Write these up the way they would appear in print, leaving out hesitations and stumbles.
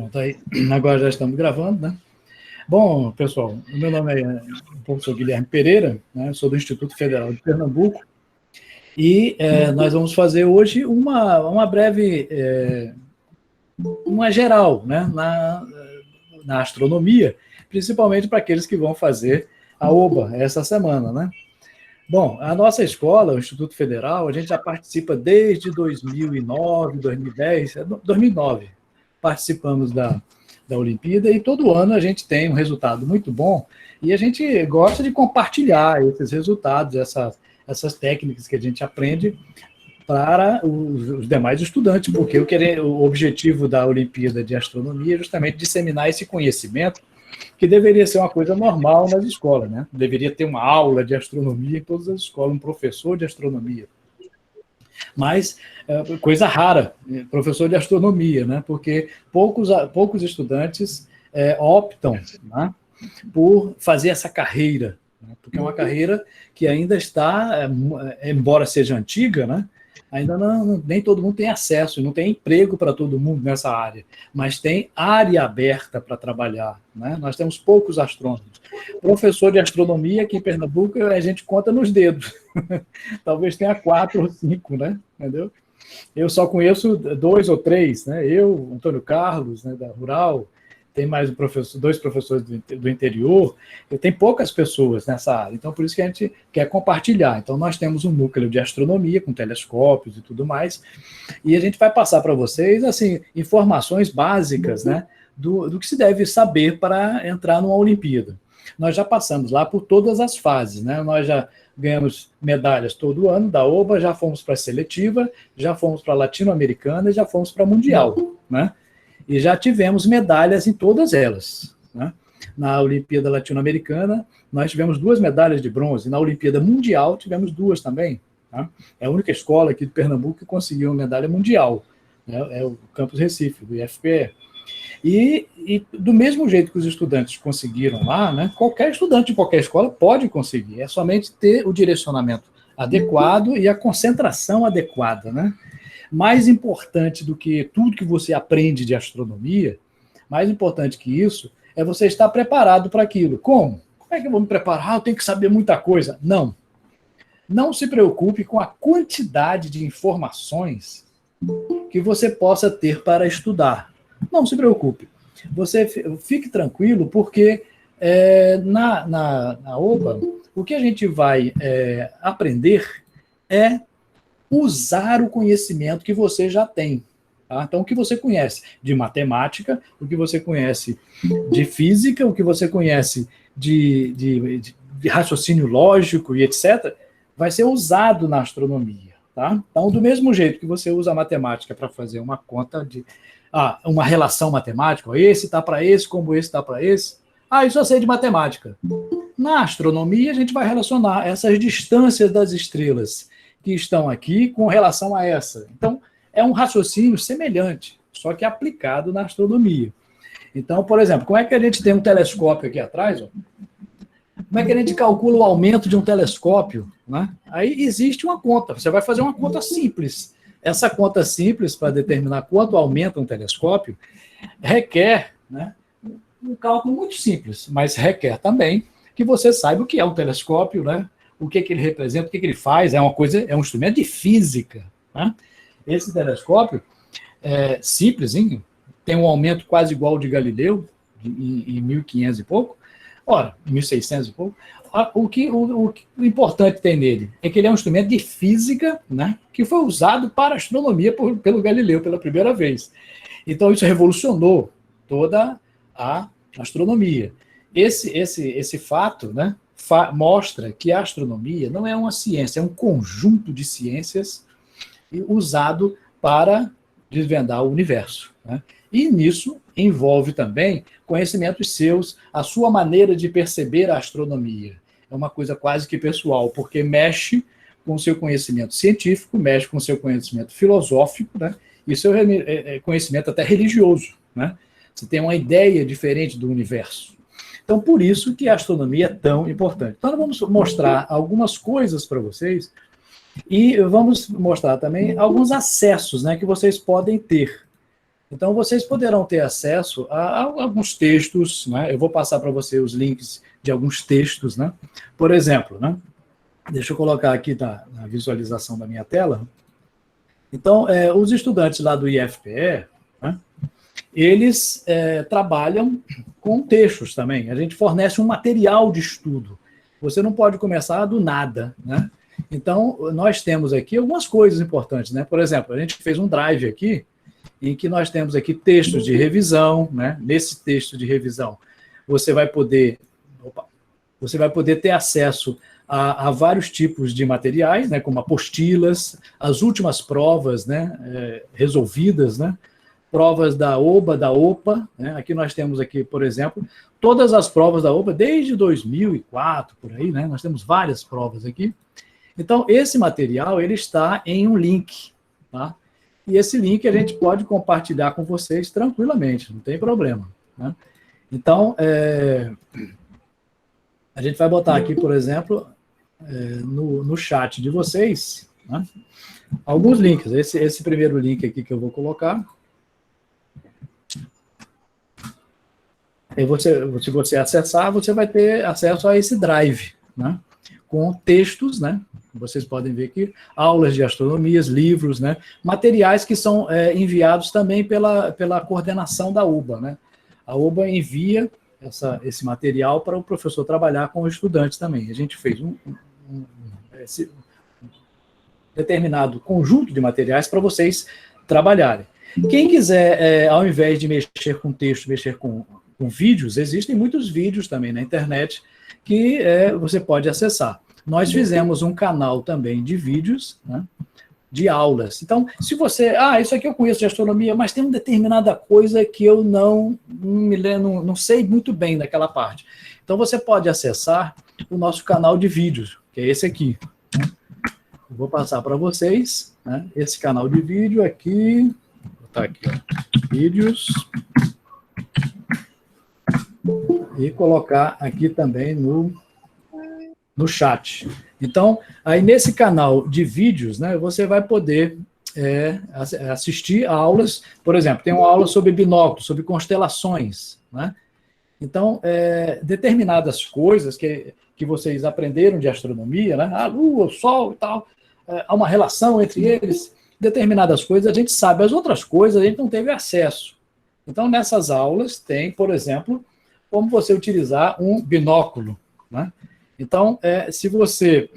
Pronto, aí, agora já estamos gravando, né? Bom, pessoal, o meu nome é o professor Guilherme Pereira, né? Sou do Instituto Federal de Pernambuco, e nós vamos fazer hoje uma breve, uma geral, né? Na astronomia, principalmente para aqueles que vão fazer a OBA essa semana, né? Bom, a nossa escola, o Instituto Federal, a gente já participa desde 2009, 2010, 2009, participamos da Olimpíada, e todo ano a gente tem um resultado muito bom, e a gente gosta de compartilhar esses resultados, essas técnicas que a gente aprende para os demais estudantes, porque o objetivo da Olimpíada de Astronomia é justamente disseminar esse conhecimento, que deveria ser uma coisa normal nas escolas, né? Deveria ter uma aula de astronomia em todas as escolas, um professor de astronomia. Mas, coisa rara, professor de astronomia, né? Porque poucos estudantes optam, né, por fazer essa carreira, né? Porque é uma carreira que ainda está, embora seja antiga, né? Ainda nem todo mundo tem acesso, não tem emprego para todo mundo nessa área, mas tem área aberta para trabalhar, né? Nós temos poucos astrônomos. Professor de astronomia aqui em Pernambuco, a gente conta nos dedos. Talvez tenha 4 ou 5, né? Entendeu? Eu só conheço 2 ou 3, né? Eu, Antônio Carlos, né, da Rural, tem mais 2 professores do interior, tem poucas pessoas nessa área, então por isso que a gente quer compartilhar. Então nós temos um núcleo de astronomia com telescópios e tudo mais, e a gente vai passar para vocês assim informações básicas, né, do que se deve saber para entrar numa Olimpíada. Nós já passamos lá por todas as fases, né? Nós já ganhamos medalhas todo ano da OBA, já fomos para a seletiva, já fomos para a latino-americana e já fomos para a mundial, né? E já tivemos medalhas em todas elas, né? Na Olimpíada Latino-Americana, nós tivemos 2 medalhas de bronze. Na Olimpíada Mundial, tivemos 2 também, tá? É a única escola aqui de Pernambuco que conseguiu uma medalha mundial, né? É o Campus Recife, do IFPE. E do mesmo jeito que os estudantes conseguiram lá, né? Qualquer estudante de qualquer escola pode conseguir. É somente ter o direcionamento adequado e a concentração adequada, né? Mais importante do que tudo que você aprende de astronomia, mais importante que isso, é você estar preparado para aquilo. Como? Como é que eu vou me preparar? Eu tenho que saber muita coisa. Não. Não se preocupe com a quantidade de informações que você possa ter para estudar. Não se preocupe. Você fique tranquilo, porque na OBA, o que a gente vai aprender é usar o conhecimento que você já tem. Tá? Então, o que você conhece de matemática, o que você conhece de física, o que você conhece de raciocínio lógico e etc., vai ser usado na astronomia. Tá? Então, do mesmo jeito que você usa a matemática para fazer uma conta uma relação matemática, esse está para esse, como esse está para esse. Isso eu sei de matemática. Na astronomia, a gente vai relacionar essas distâncias das estrelas que estão aqui com relação a essa. Então, é um raciocínio semelhante, só que aplicado na astronomia. Então, por exemplo, como é que a gente tem um telescópio aqui atrás? Ó? Como é que a gente calcula o aumento de um telescópio? Né? Aí existe uma conta, você vai fazer uma conta simples. Essa conta simples, para determinar quanto aumenta um telescópio, requer, né, um cálculo muito simples, mas requer também que você saiba o que é um telescópio, né? O que ele representa, o que ele faz, é um instrumento de física. Né? Esse telescópio simplesinho, tem um aumento quase igual ao de Galileu, em 1500 e pouco, em 1600 e pouco. O importante tem nele é que ele é um instrumento de física, né, que foi usado para a astronomia pelo Galileu pela primeira vez. Então, isso revolucionou toda a astronomia. Esse fato, né, mostra que a astronomia não é uma ciência, é um conjunto de ciências usado para desvendar o universo. Né? E nisso envolve também conhecimentos seus, a sua maneira de perceber a astronomia. É uma coisa quase que pessoal, porque mexe com o seu conhecimento científico, mexe com o seu conhecimento filosófico, né? E seu conhecimento até religioso. Né? Você tem uma ideia diferente do universo. Então, por isso que a astronomia é tão importante. Então, nós vamos mostrar algumas coisas para vocês e vamos mostrar também alguns acessos, né, que vocês podem ter Então, vocês poderão ter acesso a alguns textos, né? Eu vou passar para você os links de alguns textos, né? Por exemplo, né? Deixa eu colocar aqui na visualização da minha tela. Então, os estudantes lá do IFPE, né? Eles trabalham com textos também. A gente fornece um material de estudo. Você não pode começar do nada, né? Então, nós temos aqui algumas coisas importantes, né? Por exemplo, a gente fez um drive aqui, em que nós temos aqui textos de revisão, né? Nesse texto de revisão, você vai poder ter acesso a vários tipos de materiais, né? Como apostilas, as últimas provas, né? Resolvidas, né? Provas da OBA, da OPA, né? Aqui nós temos aqui, por exemplo, todas as provas da OPA desde 2004, por aí, né? Nós temos várias provas aqui. Então, esse material, ele está em um link, tá? E esse link a gente pode compartilhar com vocês tranquilamente, não tem problema, né? Então, a gente vai botar aqui, por exemplo, no chat de vocês, né, alguns links. Esse primeiro link aqui que eu vou colocar. E se você acessar, você vai ter acesso a esse drive, né, com textos, né? Vocês podem ver aqui, aulas de astronomia, livros, né? Materiais que são enviados também pela coordenação da UBA, né? A UBA envia esse material para o professor trabalhar com os estudantes também. A gente fez esse determinado conjunto de materiais para vocês trabalharem. Quem quiser, ao invés de mexer com texto, mexer com vídeos, existem muitos vídeos também na internet que você pode acessar. Nós fizemos um canal também de vídeos, né, de aulas. Então, se você... isso aqui eu conheço de astronomia, mas tem uma determinada coisa que eu não sei muito bem daquela parte. Então, você pode acessar o nosso canal de vídeos, que é esse aqui. Eu vou passar para vocês, né, esse canal de vídeo aqui. Vou botar aqui, ó, vídeos. E colocar aqui também no chat. Então, aí nesse canal de vídeos, né, você vai poder assistir a aulas, por exemplo, tem uma aula sobre binóculos, sobre constelações, né? Então, determinadas coisas que vocês aprenderam de astronomia, né, a Lua, o Sol e tal, há uma relação entre eles, determinadas coisas a gente sabe, as outras coisas a gente não teve acesso. Então, nessas aulas tem, por exemplo, como você utilizar um binóculo, né? Então, se você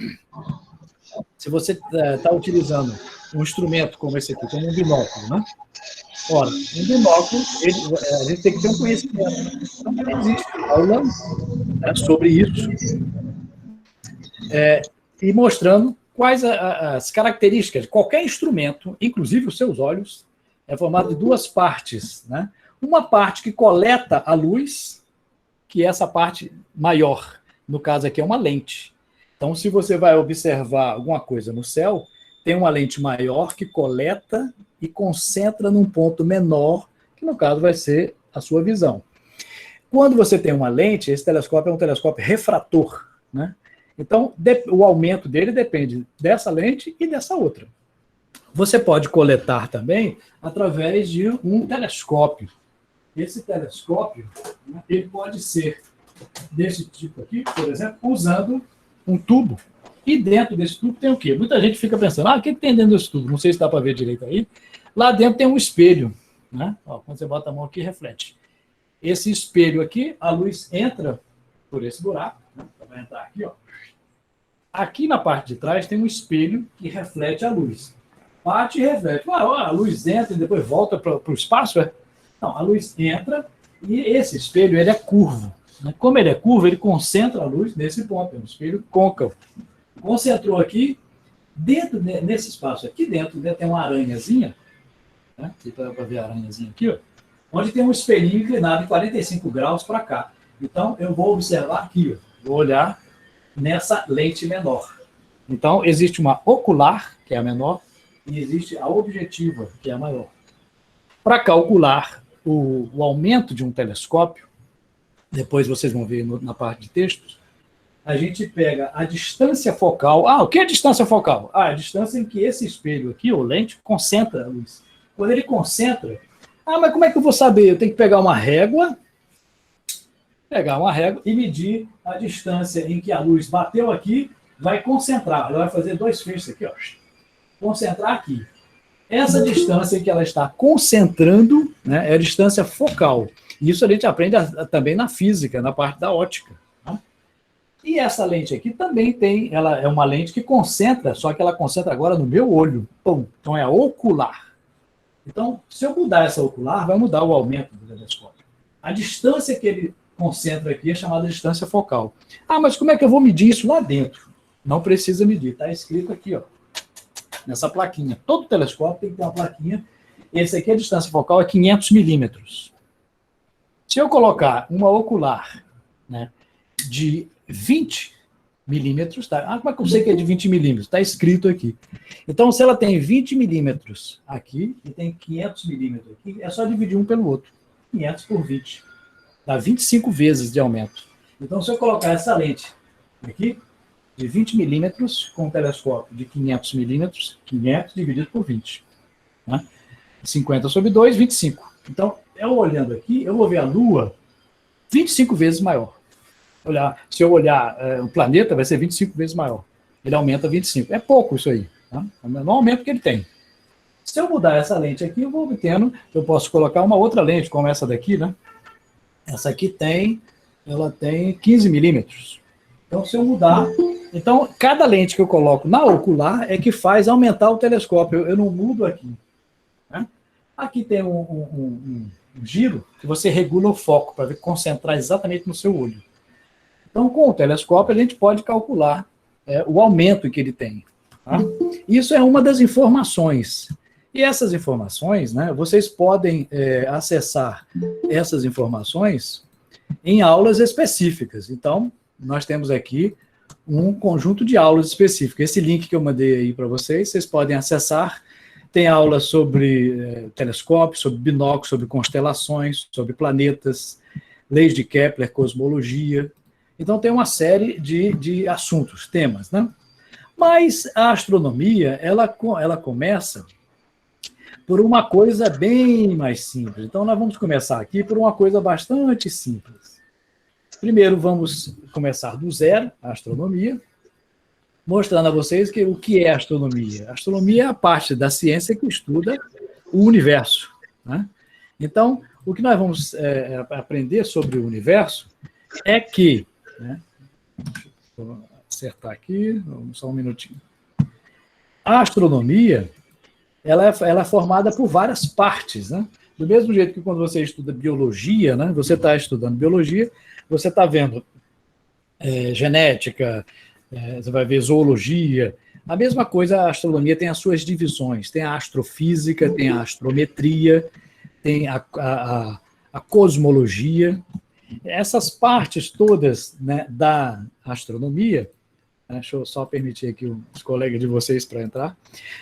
está utilizando um instrumento como esse aqui, como um binóculo, né? Ora, um binóculo, a gente tem que ter um conhecimento. Então, existe aula, né, sobre isso, e mostrando quais as características de qualquer instrumento, inclusive os seus olhos, é formado de duas partes, né? Uma parte que coleta a luz, que é essa parte maior. No caso aqui é uma lente. Então, se você vai observar alguma coisa no céu, tem uma lente maior que coleta e concentra num ponto menor, que no caso vai ser a sua visão. Quando você tem uma lente, esse telescópio é um telescópio refrator, né? Então, o aumento dele depende dessa lente e dessa outra. Você pode coletar também através de um telescópio. Esse telescópio, né, ele pode ser desse tipo aqui, por exemplo, usando um tubo. E dentro desse tubo tem o quê? Muita gente fica pensando, o que tem dentro desse tubo? Não sei se dá para ver direito aí. Lá dentro tem um espelho, né? Ó, quando você bota a mão aqui, reflete. Esse espelho aqui, a luz entra por esse buraco, né? Vai entrar aqui, ó. Aqui na parte de trás tem um espelho que reflete a luz. Bate e reflete. A luz entra e depois volta para o espaço? Não, a luz entra e esse espelho ele é curvo. Como ele é curvo, ele concentra a luz nesse ponto, é um espelho côncavo. Concentrou aqui, dentro, nesse espaço aqui dentro, tem uma aranhazinha, né? Dá para ver a aranhazinha aqui, ó, onde tem um espelhinho inclinado em 45 graus para cá. Então, eu vou observar aqui, ó, vou olhar nessa lente menor. Então, existe uma ocular, que é a menor, e existe a objetiva, que é a maior. Para calcular o aumento de um telescópio, depois vocês vão ver na parte de textos, a gente pega a distância focal. O que é a distância focal? A distância em que esse espelho aqui, ou lente, concentra a luz. Quando ele concentra, Ah, mas como é que eu vou saber? Eu tenho que pegar uma régua e medir a distância em que a luz bateu aqui, vai concentrar. Ela vai fazer 2 feixes aqui, ó. Concentrar aqui. Essa distância que ela está concentrando, né, é a distância focal. Isso a gente aprende também na física, na parte da ótica. Tá? E essa lente aqui também tem, ela é uma lente que concentra, só que ela concentra agora no meu olho. Pum. Então é a ocular. Então, se eu mudar essa ocular, vai mudar o aumento do telescópio. A distância que ele concentra aqui é chamada distância focal. Ah, mas como é que eu vou medir isso lá dentro? Não precisa medir, está escrito aqui, ó, nessa plaquinha. Todo telescópio tem que ter uma plaquinha. Esse aqui, a distância focal é 500 milímetros. Se eu colocar uma ocular, né, de 20 milímetros, tá? Ah, como é que eu sei que é de 20 milímetros? Está escrito aqui. Então, se ela tem 20 milímetros aqui e tem 500 milímetros aqui, é só dividir um pelo outro. 500 por 20. Dá 25 vezes de aumento. Então, se eu colocar essa lente aqui, de 20 milímetros, com um telescópio de 500 milímetros, 500 dividido por 20. Né? 50 sobre 2, 25. Então, eu olhando aqui, eu vou ver a Lua 25 vezes maior. Se eu olhar o planeta, vai ser 25 vezes maior. Ele aumenta 25. É pouco isso aí. Tá? É o menor aumento que ele tem. Se eu mudar essa lente aqui, eu vou obtendo, eu posso colocar uma outra lente, como essa daqui, né? Essa aqui ela tem 15 milímetros. Então, se eu mudar... Então, cada lente que eu coloco na ocular é que faz aumentar o telescópio. Eu não mudo aqui. Né? Aqui tem um giro que você regula o foco para concentrar exatamente no seu olho. Então, com o telescópio, a gente pode calcular o aumento que ele tem. Tá? Isso é uma das informações. E essas informações, né, vocês podem acessar essas informações em aulas específicas. Então, nós temos aqui um conjunto de aulas específicas. Esse link que eu mandei aí para vocês, vocês podem acessar. Tem aulas sobre telescópio, sobre binóculo, sobre constelações, sobre planetas, leis de Kepler, cosmologia. Então, tem uma série de assuntos, temas, né? Mas a astronomia, ela começa por uma coisa bem mais simples. Então, nós vamos começar aqui por uma coisa bastante simples. Primeiro, vamos começar do zero, a astronomia, mostrando a vocês o que é astronomia. A astronomia é a parte da ciência que estuda o universo. Né? Então, o que nós vamos aprender sobre o universo é que... Né? Deixa eu acertar aqui, só um minutinho. A astronomia... Ela é formada por várias partes, né? Do mesmo jeito que quando você estuda biologia, né? Você está estudando biologia, você está vendo genética, você vai ver zoologia. A mesma coisa, a astronomia tem as suas divisões. Tem a astrofísica, tem a astrometria, tem a cosmologia. Essas partes todas, né, da astronomia... Deixa eu só permitir aqui os colegas de vocês para entrar.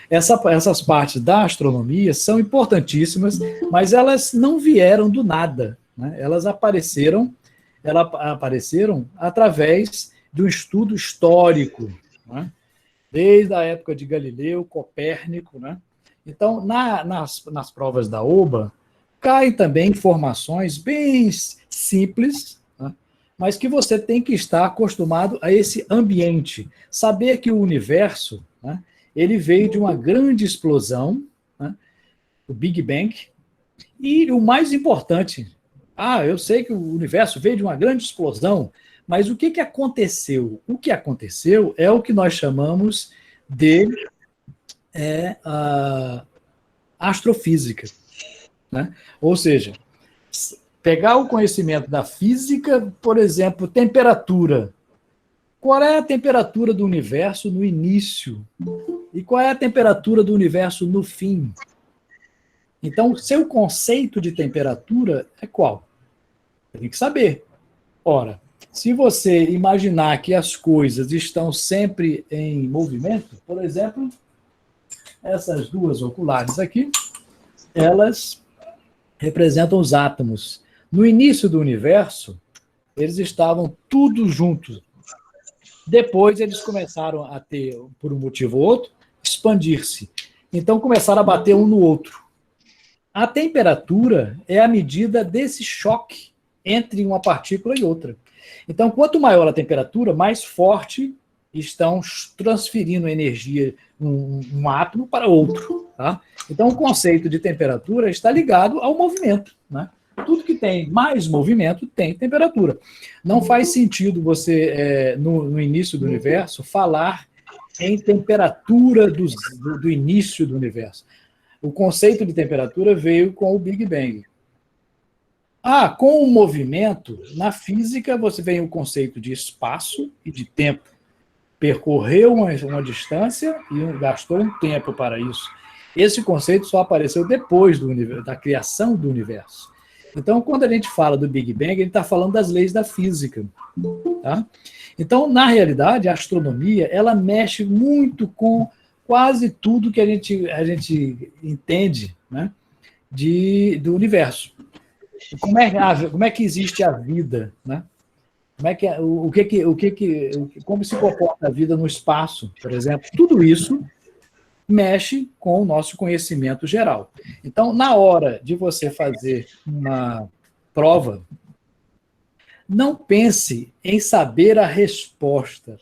Essas partes da astronomia são importantíssimas, mas elas não vieram do nada. Né? Elas apareceram através de um estudo histórico, né? Desde a época de Galileu, Copérnico. Né? Então, nas provas da OBA, caem também informações bem simples, mas que você tem que estar acostumado a esse ambiente. Saber que o universo, né, ele veio de uma grande explosão, né, o Big Bang, e o mais importante, eu sei que o universo veio de uma grande explosão, mas o que aconteceu? O que aconteceu é o que nós chamamos de astrofísica. Né? Ou seja, pegar o conhecimento da física, por exemplo, temperatura. Qual é a temperatura do universo no início? E qual é a temperatura do universo no fim? Então, o seu conceito de temperatura é qual? Tem que saber. Ora, se você imaginar que as coisas estão sempre em movimento, por exemplo, essas duas oculares aqui, elas representam os átomos. No início do universo, eles estavam tudo juntos. Depois, eles começaram a ter, por um motivo ou outro, expandir-se. Então, começaram a bater um no outro. A temperatura é a medida desse choque entre uma partícula e outra. Então, quanto maior a temperatura, mais forte estão transferindo energia um átomo para outro. Tá? Então, o conceito de temperatura está ligado ao movimento. Né? Tudo que tem mais movimento tem temperatura. Não faz sentido você, no início do universo, falar em temperatura do início do universo. O conceito de temperatura veio com o Big Bang. Com o movimento, na física, você vem o conceito de espaço e de tempo. Percorreu uma distância e gastou um tempo para isso. Esse conceito só apareceu depois da criação do universo. Então, quando a gente fala do Big Bang, ele está falando das leis da física. Tá? Então, na realidade, a astronomia ela mexe muito com quase tudo que a gente entende, né, do universo. Como é que existe a vida, né? Como se comporta a vida no espaço, por exemplo? Tudo isso mexe com o nosso conhecimento geral. Então, na hora de você fazer uma prova, não pense em saber a resposta.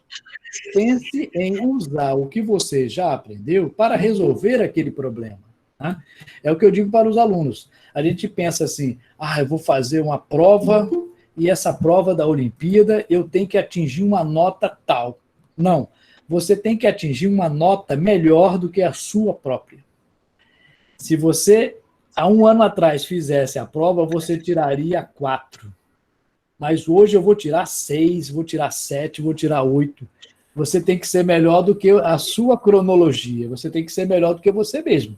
Pense em usar o que você já aprendeu para resolver aquele problema. Né? É o que eu digo para os alunos. A gente pensa assim, eu vou fazer uma prova e essa prova da Olimpíada eu tenho que atingir uma nota tal. Não, você tem que atingir uma nota melhor do que a sua própria. Se você, há um ano atrás, fizesse a prova, você tiraria 4. Mas hoje eu vou tirar 6, vou tirar 7, vou tirar 8. Você tem que ser melhor do que a sua cronologia, você tem que ser melhor do que você mesmo.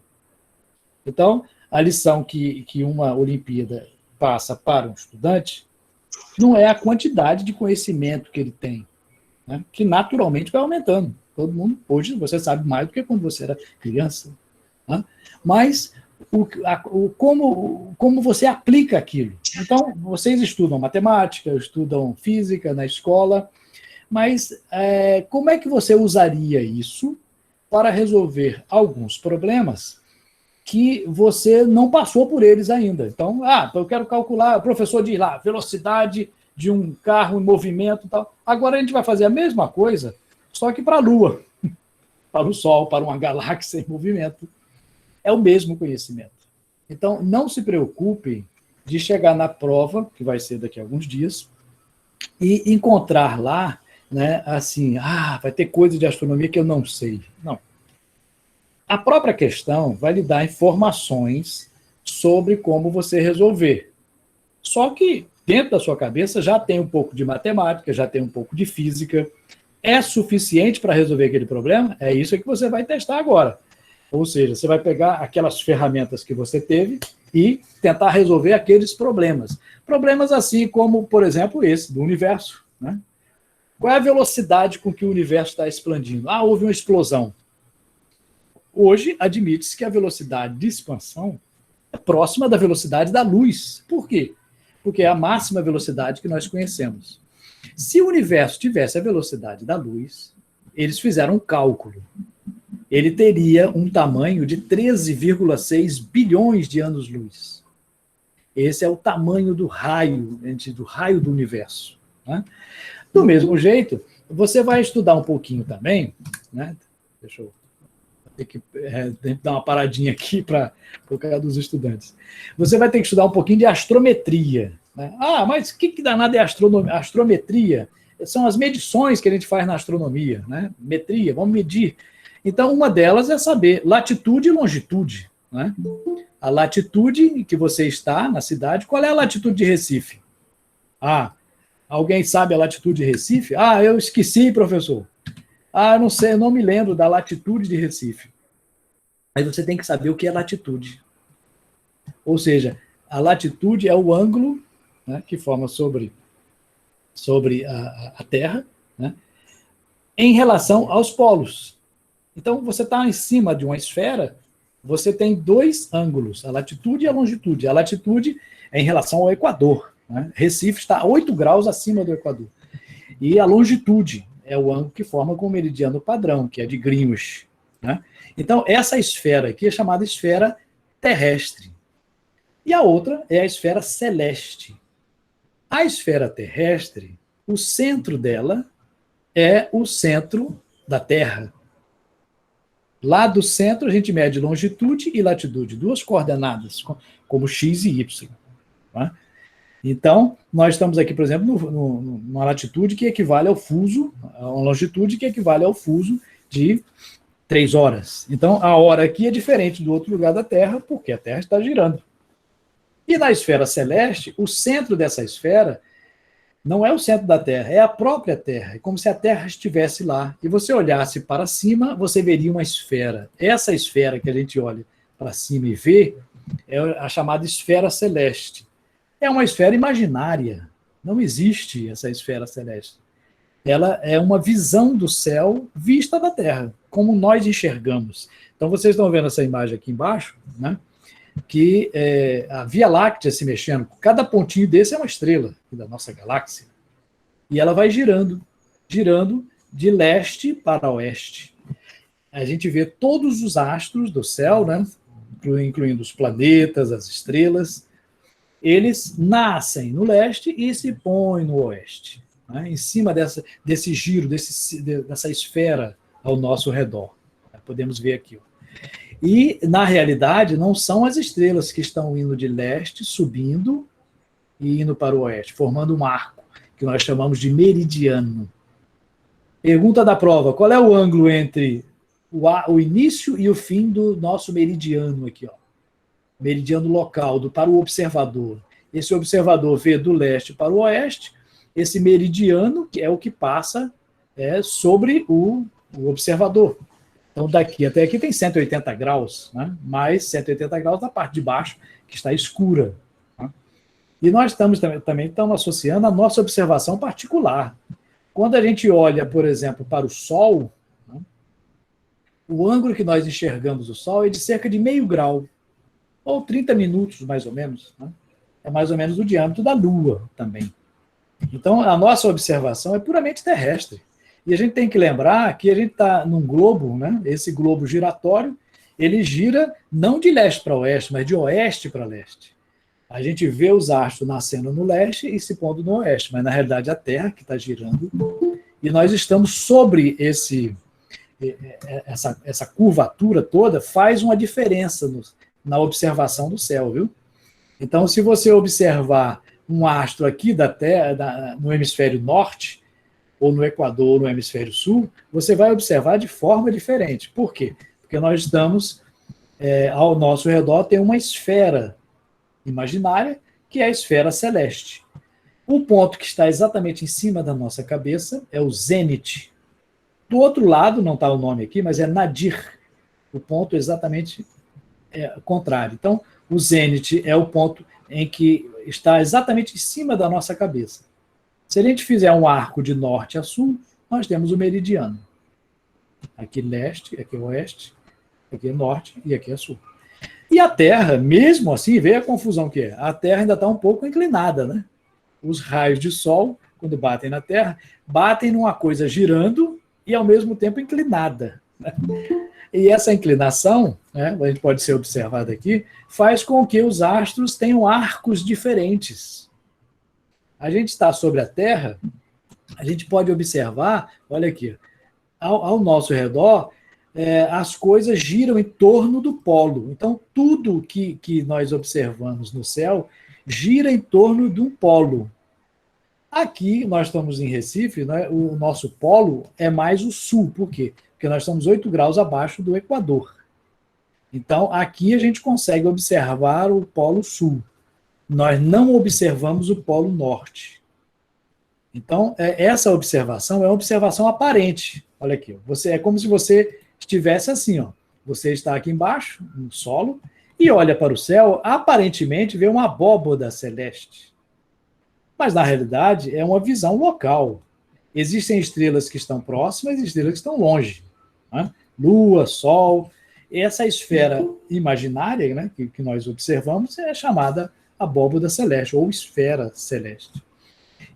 Então, a lição que uma Olimpíada passa para um estudante não é a quantidade de conhecimento que ele tem, né? Que naturalmente vai aumentando. Todo mundo, hoje, você sabe mais do que quando você era criança. Né? Mas como você aplica aquilo. Então, vocês estudam matemática, estudam física na escola, mas como é que você usaria isso para resolver alguns problemas que você não passou por eles ainda? Então, eu quero calcular, o professor diz lá, velocidade de um carro em movimento e tal. Agora a gente vai fazer a mesma coisa, só que para a Lua, para o Sol, para uma galáxia em movimento. É o mesmo conhecimento. Então, não se preocupem de chegar na prova, que vai ser daqui a alguns dias, e encontrar lá, né, assim, vai ter coisa de astronomia que eu não sei. Não. A própria questão vai lhe dar informações sobre como você resolver. Só que dentro da sua cabeça já tem um pouco de matemática, já tem um pouco de física. É suficiente para resolver aquele problema? É isso que você vai testar agora. Ou seja, você vai pegar aquelas ferramentas que você teve e tentar resolver aqueles problemas. Problemas assim como, por exemplo, esse do universo. Né? Qual é a velocidade com que o universo está expandindo? Houve uma explosão. Hoje, admite-se que a velocidade de expansão é próxima da velocidade da luz. Por quê? Porque é a máxima velocidade que nós conhecemos. Se o universo tivesse a velocidade da luz, eles fizeram um cálculo. Ele teria um tamanho de 13,6 bilhões de anos-luz. Esse é o tamanho do raio do universo. Né? Do mesmo jeito, você vai estudar um pouquinho também, né? Deixa eu ter que dar uma paradinha aqui para o cara dos estudantes. Você vai ter que estudar um pouquinho de astrometria. Né? Mas o que danado é astrometria? São as medições que a gente faz na astronomia. Né? Metria, vamos medir. Então, uma delas é saber latitude e longitude. Né? A latitude em que você está na cidade, qual é a latitude de Recife? Alguém sabe a latitude de Recife? Eu esqueci, professor. Eu não sei, eu não me lembro da latitude de Recife. Aí você tem que saber o que é latitude. Ou seja, a latitude é o ângulo, né, que forma sobre a Terra, né, em relação aos polos. Então, você está em cima de uma esfera, você tem 2 ângulos, a latitude e a longitude. A latitude é em relação ao Equador. Né? Recife está a 8 graus acima do Equador. E a longitude é o ângulo que forma com o meridiano padrão, que é de Greenwich. Né? Então, essa esfera aqui é chamada esfera terrestre. E a outra é a esfera celeste. A esfera terrestre, o centro dela é o centro da Terra. Lá do centro, a gente mede longitude e latitude, duas coordenadas, como x e y. Tá? Então, nós estamos aqui, por exemplo, numa latitude que equivale ao fuso, uma longitude que equivale ao fuso de 3 horas. Então, a hora aqui é diferente do outro lugar da Terra, porque a Terra está girando. E na esfera celeste, o centro dessa esfera não é o centro da Terra, é a própria Terra. É como se a Terra estivesse lá. E você olhasse para cima, você veria uma esfera. Essa esfera que a gente olha para cima e vê é a chamada esfera celeste. É uma esfera imaginária. Não existe essa esfera celeste. Ela é uma visão do céu vista da Terra, como nós enxergamos. Então, vocês estão vendo essa imagem aqui embaixo, né? Que a Via Láctea se mexendo. Cada pontinho desse é uma estrela da nossa galáxia. E ela vai girando, girando de leste para oeste. A gente vê todos os astros do céu, né? Incluindo os planetas, as estrelas, eles nascem no leste e se põem no oeste, né? Em cima desse giro, dessa esfera ao nosso redor. Podemos ver aqui, ó. E, na realidade, não são as estrelas que estão indo de leste, subindo e indo para o oeste, formando um arco, que nós chamamos de meridiano. Pergunta da prova: qual é o ângulo entre o início e o fim do nosso meridiano aqui, ó? Meridiano local, para o observador. Esse observador vê do leste para o oeste, esse meridiano, que é o que passa sobre o observador. Então, daqui até aqui tem 180 graus, né? Mais 180 graus na parte de baixo, que está escura. Né? E nós estamos também associando a nossa observação particular. Quando a gente olha, por exemplo, para o Sol, né? O ângulo que nós enxergamos o Sol é de cerca de meio grau, ou 30 minutos, mais ou menos. Né? É mais ou menos o diâmetro da Lua também. Então, a nossa observação é puramente terrestre. E a gente tem que lembrar que a gente está num globo, né? Esse globo giratório, ele gira não de leste para oeste, mas de oeste para leste. A gente vê os astros nascendo no leste e se pondo no oeste, mas na realidade a Terra que está girando, e nós estamos sobre essa curvatura toda, faz uma diferença na observação do céu, viu? Então, se você observar um astro aqui da Terra, no hemisfério norte, ou no Equador, ou no hemisfério sul, você vai observar de forma diferente. Por quê? Porque nós estamos, ao nosso redor, tem uma esfera imaginária, que é a esfera celeste. O ponto que está exatamente em cima da nossa cabeça é o zênite. Do outro lado, não está o nome aqui, mas é nadir. O ponto exatamente contrário. Então, o zênite é o ponto em que está exatamente em cima da nossa cabeça. Se a gente fizer um arco de norte a sul, nós temos o meridiano. Aqui leste, aqui oeste, aqui é norte e aqui é sul. E a Terra, mesmo assim, vê a confusão que é. A Terra ainda está um pouco inclinada, né? Os raios de sol, quando batem na Terra, batem numa coisa girando e, ao mesmo tempo, inclinada. Né? E essa inclinação, né, a gente pode ser observada aqui, faz com que os astros tenham arcos diferentes. A gente está sobre a Terra, a gente pode observar, olha aqui, ao nosso redor, as coisas giram em torno do polo. Então, tudo que nós observamos no céu gira em torno de um polo. Aqui, nós estamos em Recife, né, o nosso polo é mais o sul. Por quê? Porque nós estamos 8 graus abaixo do Equador. Então, aqui a gente consegue observar o polo sul. Nós não observamos o polo norte. Então, essa observação é uma observação aparente. Olha aqui, é como se você estivesse assim, ó. Você está aqui embaixo, no solo, e olha para o céu, aparentemente vê uma abóboda celeste. Mas, na realidade, é uma visão local. Existem estrelas que estão próximas e estrelas que estão longe. Né? Lua, Sol. Essa esfera imaginária, né, que nós observamos é chamada abóboda celeste, ou esfera celeste.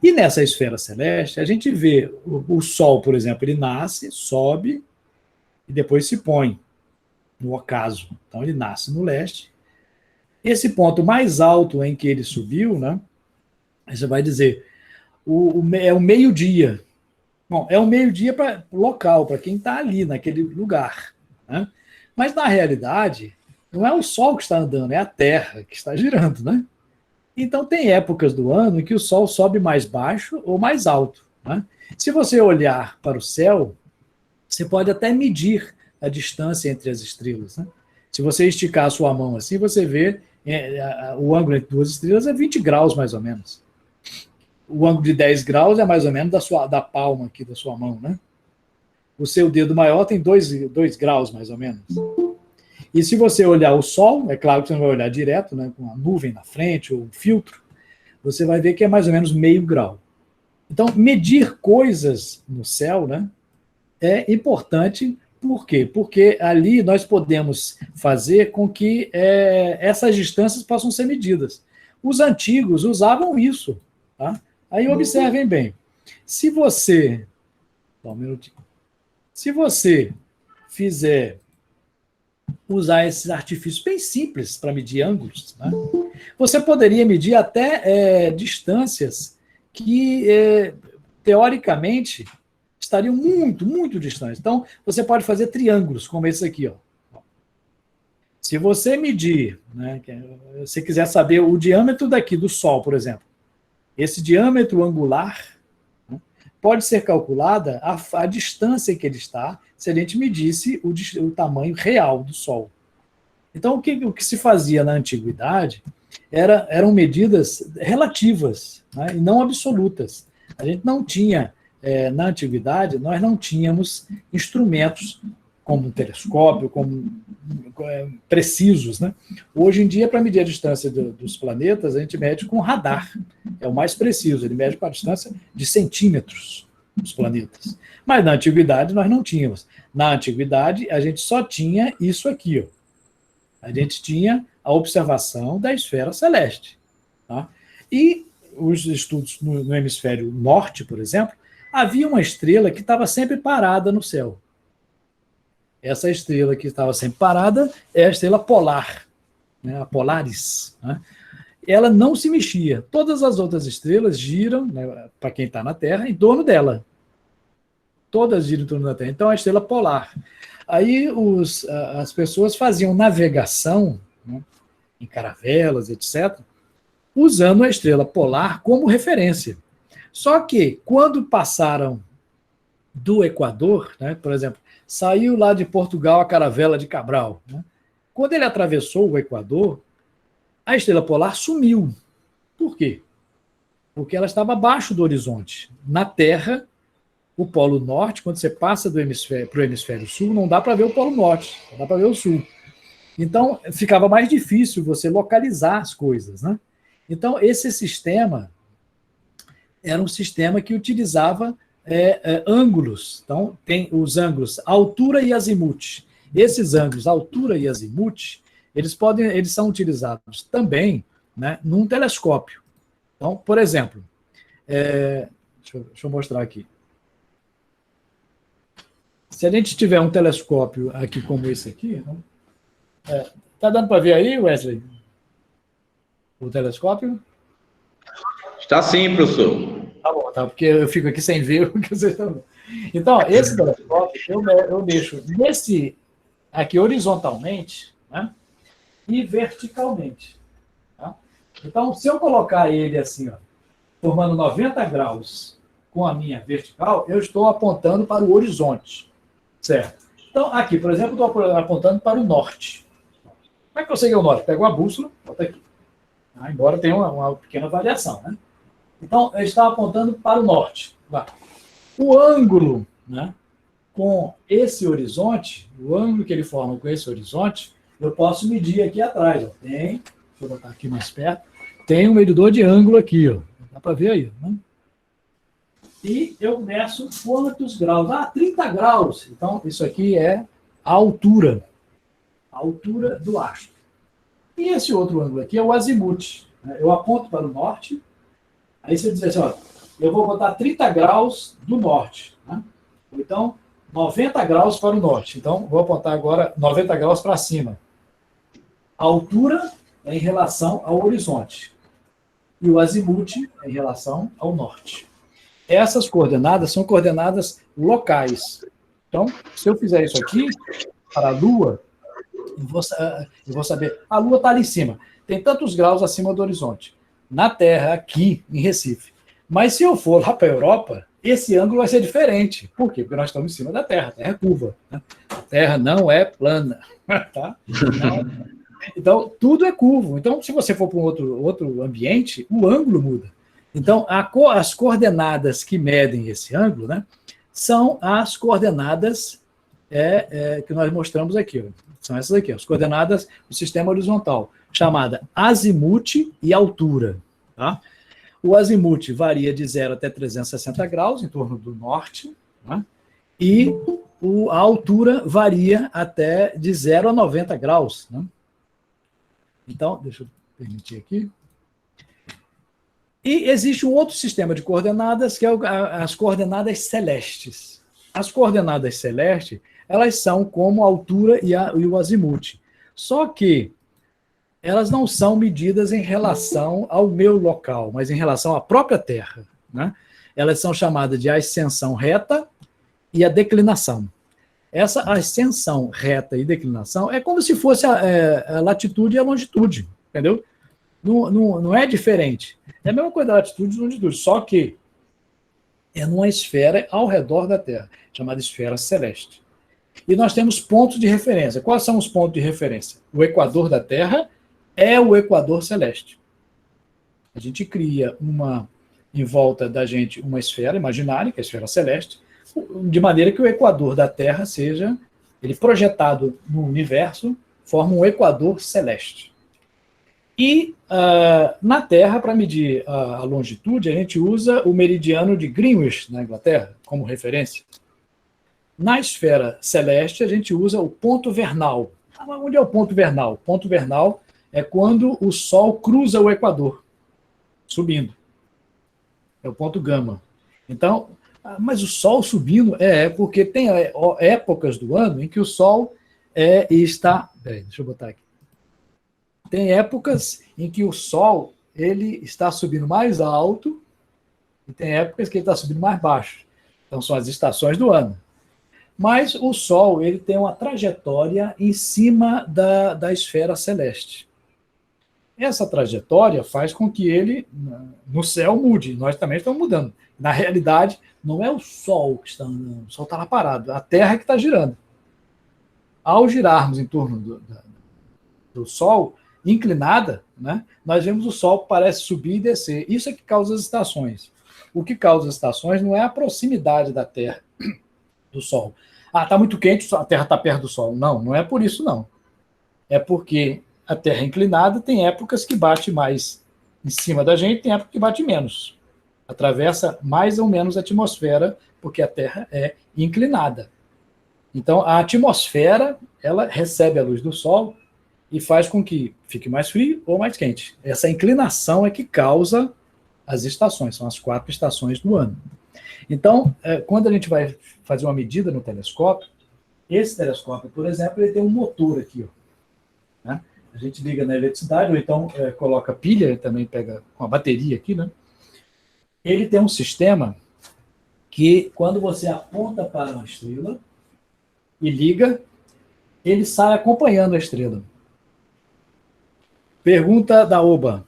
E nessa esfera celeste, a gente vê o Sol, por exemplo, ele nasce, sobe e depois se põe no ocaso. Então ele nasce no leste Esse ponto mais alto em que ele subiu, né? Você vai dizer, é o meio-dia. Bom, é o meio-dia para o local, para quem está ali, naquele lugar. Né? Mas, na realidade, não é o Sol que está andando, é a Terra que está girando. Né? Então, tem épocas do ano em que o Sol sobe mais baixo ou mais alto. Né? Se você olhar para o céu, você pode até medir a distância entre as estrelas. Né? Se você esticar a sua mão assim, você vê o ângulo entre duas estrelas é 20 graus, mais ou menos. O ângulo de 10 graus é mais ou menos da palma aqui da sua mão, né? O seu dedo maior tem 2 graus, mais ou menos. E se você olhar o Sol, é claro que você não vai olhar direto, né, com uma nuvem na frente ou um filtro, você vai ver que é mais ou menos meio grau. Então, medir coisas no céu, né, é importante. Por quê? Porque ali nós podemos fazer com que essas distâncias possam ser medidas. Os antigos usavam isso. Tá? Aí observem bem. Se você... Só um minutinho. Se você fizer usar esses artifícios bem simples para medir ângulos, né, você poderia medir até distâncias que, teoricamente, estariam muito, muito distantes. Então, você pode fazer triângulos, como esse aqui. Ó. Se você medir, né, se quiser saber o diâmetro daqui do Sol, por exemplo, esse diâmetro angular, né, pode ser calculada a distância em que ele está, se a gente medisse o tamanho real do Sol. Então, o que se fazia na antiguidade eram medidas relativas, né, e não absolutas. A gente não tinha... na antiguidade, nós não tínhamos instrumentos como um telescópio, precisos. Né? Hoje em dia, para medir a distância dos planetas, a gente mede com radar. É o mais preciso, ele mede com a distância de centímetros dos planetas. Mas na antiguidade, nós não tínhamos. Na antiguidade, a gente só tinha isso aqui. Ó. A gente tinha a observação da esfera celeste. Tá? E os estudos no hemisfério norte, por exemplo, havia uma estrela que estava sempre parada no céu. Essa estrela que estava sempre parada é a estrela polar, né, a Polaris. Né? Ela não se mexia. Todas as outras estrelas giram, né, para quem está na Terra, em torno dela. Todas giram em torno da Terra. Então, a estrela polar. Aí as pessoas faziam navegação, né, em caravelas, etc., usando a estrela polar como referência. Só que, quando passaram do Equador, né, por exemplo, saiu lá de Portugal a caravela de Cabral, né, quando ele atravessou o Equador, a estrela polar sumiu. Por quê? Porque ela estava abaixo do horizonte. Na Terra, o Polo Norte, quando você passa para o hemisfério sul, não dá para ver o Polo Norte, não dá para ver o sul. Então, ficava mais difícil você localizar as coisas. Né? Então, esse sistema era um sistema que utilizava ângulos. Então, tem os ângulos altura e azimute. Esses ângulos, altura e azimute, eles são utilizados também, né, num telescópio. Então, por exemplo, deixa eu mostrar aqui. Se a gente tiver um telescópio aqui como esse aqui, tá dando para ver aí, Wesley? O telescópio? Está sim, professor. Tá bom, tá, porque eu fico aqui sem ver o que vocês estão vendo. Então, esse telescópio, eu mexo nesse aqui horizontalmente, né, e verticalmente. Tá? Então, se eu colocar ele assim, ó, formando 90 graus com a minha vertical, eu estou apontando para o horizonte. Certo? Então, aqui, por exemplo, eu estou apontando para o norte. Como é que eu sei que é o norte? Pego a bússola, boto aqui. Embora tenha uma pequena variação, né? Então, eu estava apontando para o norte. O ângulo, né, com esse horizonte, o ângulo que ele forma com esse horizonte, eu posso medir aqui atrás. Ó. Deixa eu botar aqui mais perto. Tem um medidor de ângulo aqui. Ó. Dá para ver aí. Né? E eu meço quantos graus? 30 graus. Então, isso aqui é a altura. A altura do astro. E esse outro ângulo aqui é o azimute. Eu aponto para o norte. Aí você diz assim, ó, eu vou botar 30 graus do norte. Né? Então, 90 graus para o norte. Então, vou apontar agora 90 graus para cima. A altura é em relação ao horizonte. E o azimuth é em relação ao norte. Essas coordenadas são coordenadas locais. Então, se eu fizer isso aqui, para a Lua, eu vou saber, a Lua está ali em cima, tem tantos graus acima do horizonte. Na Terra, aqui, em Recife. Mas se eu for lá para a Europa, esse ângulo vai ser diferente. Por quê? Porque nós estamos em cima da Terra, a Terra é curva. Né? A Terra não é plana. Tá? Então, tudo é curvo. Então, se você for para um outro ambiente, o ângulo muda. Então, as coordenadas que medem esse ângulo, né, são as coordenadas que nós mostramos aqui. Ó. São essas aqui, ó, as coordenadas do sistema horizontal, chamada azimuth e altura. Tá? O azimuth varia de 0 até 360 graus, em torno do norte, tá? E a altura varia até de 0 a 90 graus. Né? Então, deixa eu permitir aqui. E existe um outro sistema de coordenadas, que é as coordenadas celestes. As coordenadas celestes, elas são como a altura e o azimuth. Só que elas não são medidas em relação ao meu local, mas em relação à própria Terra. Né? Elas são chamadas de ascensão reta e a declinação. Essa ascensão reta e declinação é como se fosse a latitude e a longitude, entendeu? Não é diferente. É a mesma coisa da latitude e longitude, só que é numa esfera ao redor da Terra, chamada esfera celeste. E nós temos pontos de referência. Quais são os pontos de referência? O equador da Terra é o equador celeste. A gente cria em volta da gente uma esfera imaginária, que é a esfera celeste, de maneira que o equador da Terra seja, ele projetado no universo, forma um equador celeste. E na Terra, para medir a longitude, a gente usa o meridiano de Greenwich, na Inglaterra, como referência. Na esfera celeste, a gente usa o ponto vernal. Onde é o ponto vernal? O ponto vernal é quando o Sol cruza o Equador, subindo. É o ponto gama. Então, mas o Sol subindo porque tem épocas do ano em que o Sol está... Deixa eu botar aqui. Tem épocas em que o Sol ele está subindo mais alto e tem épocas que ele está subindo mais baixo. Então, são as estações do ano. Mas o Sol ele tem uma trajetória em cima da esfera celeste. Essa trajetória faz com que ele, no céu, mude. Nós também estamos mudando. Na realidade, não é o Sol que está andando, o Sol está lá parado, a Terra que está girando. Ao girarmos em torno do Sol, inclinada, né, nós vemos o Sol que parece subir e descer. Isso é que causa as estações. O que causa as estações não é a proximidade da Terra do Sol. Está muito quente, a Terra está perto do Sol. Não é por isso, não. É porque a Terra inclinada tem épocas que bate mais em cima da gente, tem épocas que bate menos. Atravessa mais ou menos a atmosfera, porque a Terra é inclinada. Então, a atmosfera, ela recebe a luz do Sol e faz com que fique mais frio ou mais quente. Essa inclinação é que causa as estações, são as 4 estações do ano. Então, quando a gente vai fazer uma medida no telescópio, esse telescópio, por exemplo, ele tem um motor aqui, ó, né? A gente liga na eletricidade, ou então coloca pilha, ele também pega com a bateria aqui, né? Ele tem um sistema que, quando você aponta para uma estrela e liga, ele sai acompanhando a estrela. Pergunta da Oba.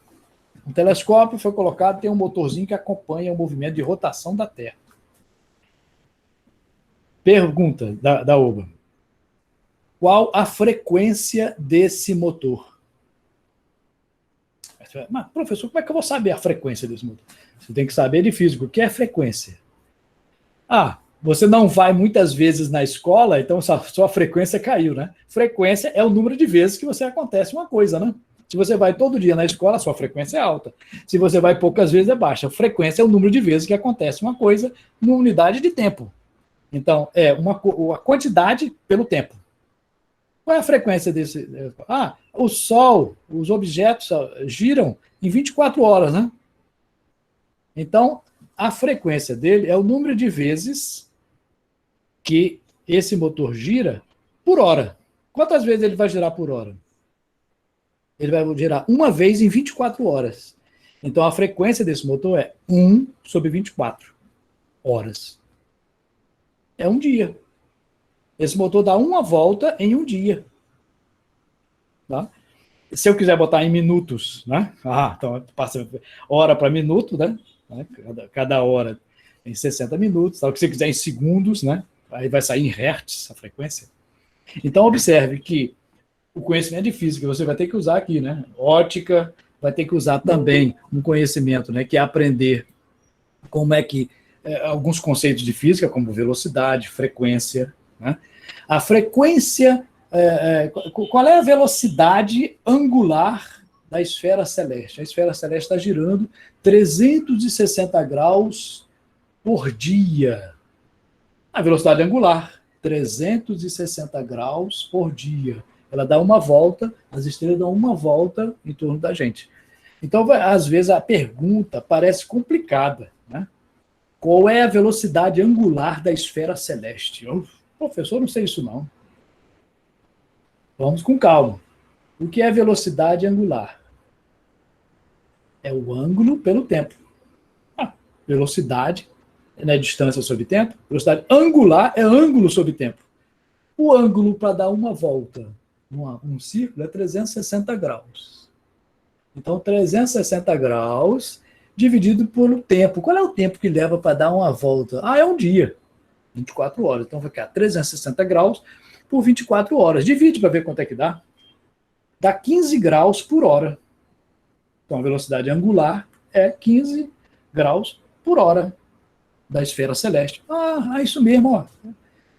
Um telescópio foi colocado, tem um motorzinho que acompanha o movimento de rotação da Terra. Pergunta da Oba. Qual a frequência desse motor? Mas, professor, como é que eu vou saber a frequência desse motor? Você tem que saber de físico. O que é frequência? Você não vai muitas vezes na escola, então sua frequência caiu, né? Frequência é o número de vezes que você acontece uma coisa, né? Se você vai todo dia na escola, a sua frequência é alta. Se você vai poucas vezes, é baixa. A frequência é o número de vezes que acontece uma coisa numa unidade de tempo. Então, a quantidade pelo tempo. Qual é a frequência desse? O Sol, os objetos giram em 24 horas, né? Então, a frequência dele é o número de vezes que esse motor gira por hora. Quantas vezes ele vai girar por hora? Ele vai girar uma vez em 24 horas. Então, a frequência desse motor é 1 sobre 24 horas. É um dia. Esse motor dá uma volta em um dia. Tá? Se eu quiser botar em minutos, né? Então passa hora para minuto, né? Cada hora em 60 minutos. Tá? Se você quiser em segundos, né? Aí vai sair em hertz a frequência. Então, observe que o conhecimento de física você vai ter que usar aqui, né? Ótica, vai ter que usar também um conhecimento, né? Que é aprender como é que alguns conceitos de física, como velocidade, frequência, né? A frequência, qual é a velocidade angular da esfera celeste? A esfera celeste está girando 360 graus por dia. A velocidade angular, 360 graus por dia. Ela dá uma volta, as estrelas dão uma volta em torno da gente. Então, às vezes, a pergunta parece complicada, né? Qual é a velocidade angular da esfera celeste? Professor, não sei isso não. Vamos com calma. O que é velocidade angular? É o ângulo pelo tempo. Velocidade é distância sobre tempo. Velocidade angular é ângulo sobre tempo. O ângulo para dar uma volta num círculo é 360 graus. Então, 360 graus dividido pelo tempo. Qual é o tempo que leva para dar uma volta? É um dia. 24 horas. Então, vai ficar 360 graus por 24 horas. Divide para ver quanto é que dá. Dá 15 graus por hora. Então, a velocidade angular é 15 graus por hora da esfera celeste. É isso mesmo. Ó.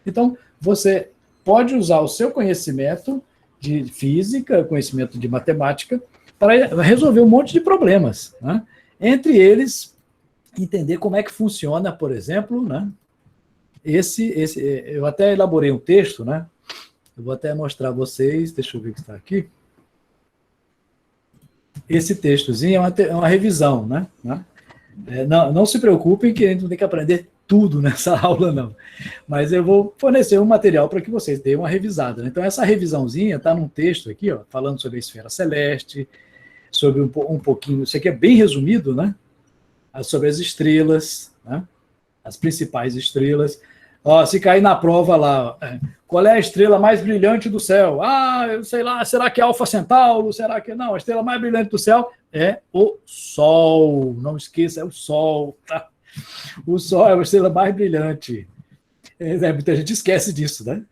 Então, você pode usar o seu conhecimento de física, conhecimento de matemática, para resolver um monte de problemas. Né? Entre eles, entender como é que funciona, por exemplo, né? Eu até elaborei um texto, né? Eu vou até mostrar a vocês, deixa eu ver o que está aqui. Esse textozinho é uma revisão, né? Não se preocupem que a gente não tem que aprender tudo nessa aula, não. Mas eu vou fornecer um material para que vocês deem uma revisada. Né? Então, essa revisãozinha está num texto aqui, ó, falando sobre a esfera celeste, sobre um pouquinho, isso aqui é bem resumido, né? Sobre as estrelas, né? As principais estrelas. Se cair na prova lá, qual é a estrela mais brilhante do céu? Eu sei lá, será que é Alfa Centauro? Será que não? A estrela mais brilhante do céu é o Sol. Não esqueça, é o Sol. Tá? O Sol é a estrela mais brilhante. Muita gente esquece disso, né?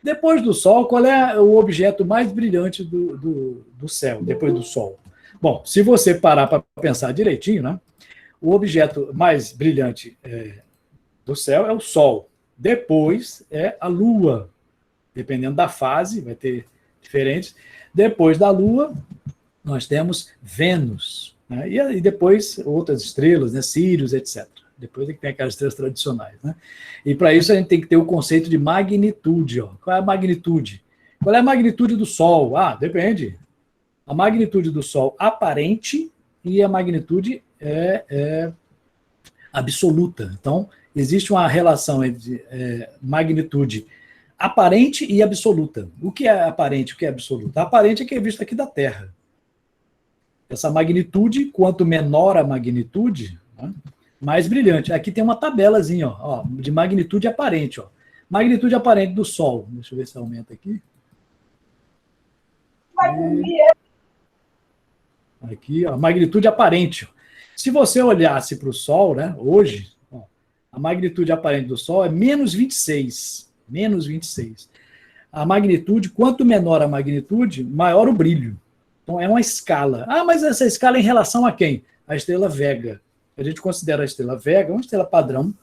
Depois do Sol, qual é o objeto mais brilhante do céu, depois do Sol? Bom, se você parar para pensar direitinho, né? O objeto mais brilhante do céu é o Sol. Depois é a Lua. Dependendo da fase, vai ter diferentes. Depois da Lua, nós temos Vênus. Né? E depois outras estrelas, né? Sírios, etc. Depois é que tem aquelas estrelas tradicionais. Né? E para isso a gente tem que ter o conceito de magnitude. Ó. Qual é a magnitude? Qual é a magnitude do Sol? Depende. A magnitude do Sol aparente e a magnitude é absoluta. Então, existe uma relação entre magnitude aparente e absoluta. O que é aparente e o que é absoluta? A aparente é que é visto aqui da Terra. Essa magnitude, quanto menor a magnitude, né, mais brilhante. Aqui tem uma tabelazinha ó, de magnitude aparente. Ó. Magnitude aparente do Sol. Deixa eu ver se aumenta aqui. Aqui, ó, magnitude aparente. Se você olhasse para o Sol, né, hoje, ó, a magnitude aparente do Sol é menos 26. Menos 26. A magnitude, quanto menor a magnitude, maior o brilho. Então, é uma escala. Mas essa escala é em relação a quem? A estrela Vega. A gente considera a estrela Vega uma estrela padrão,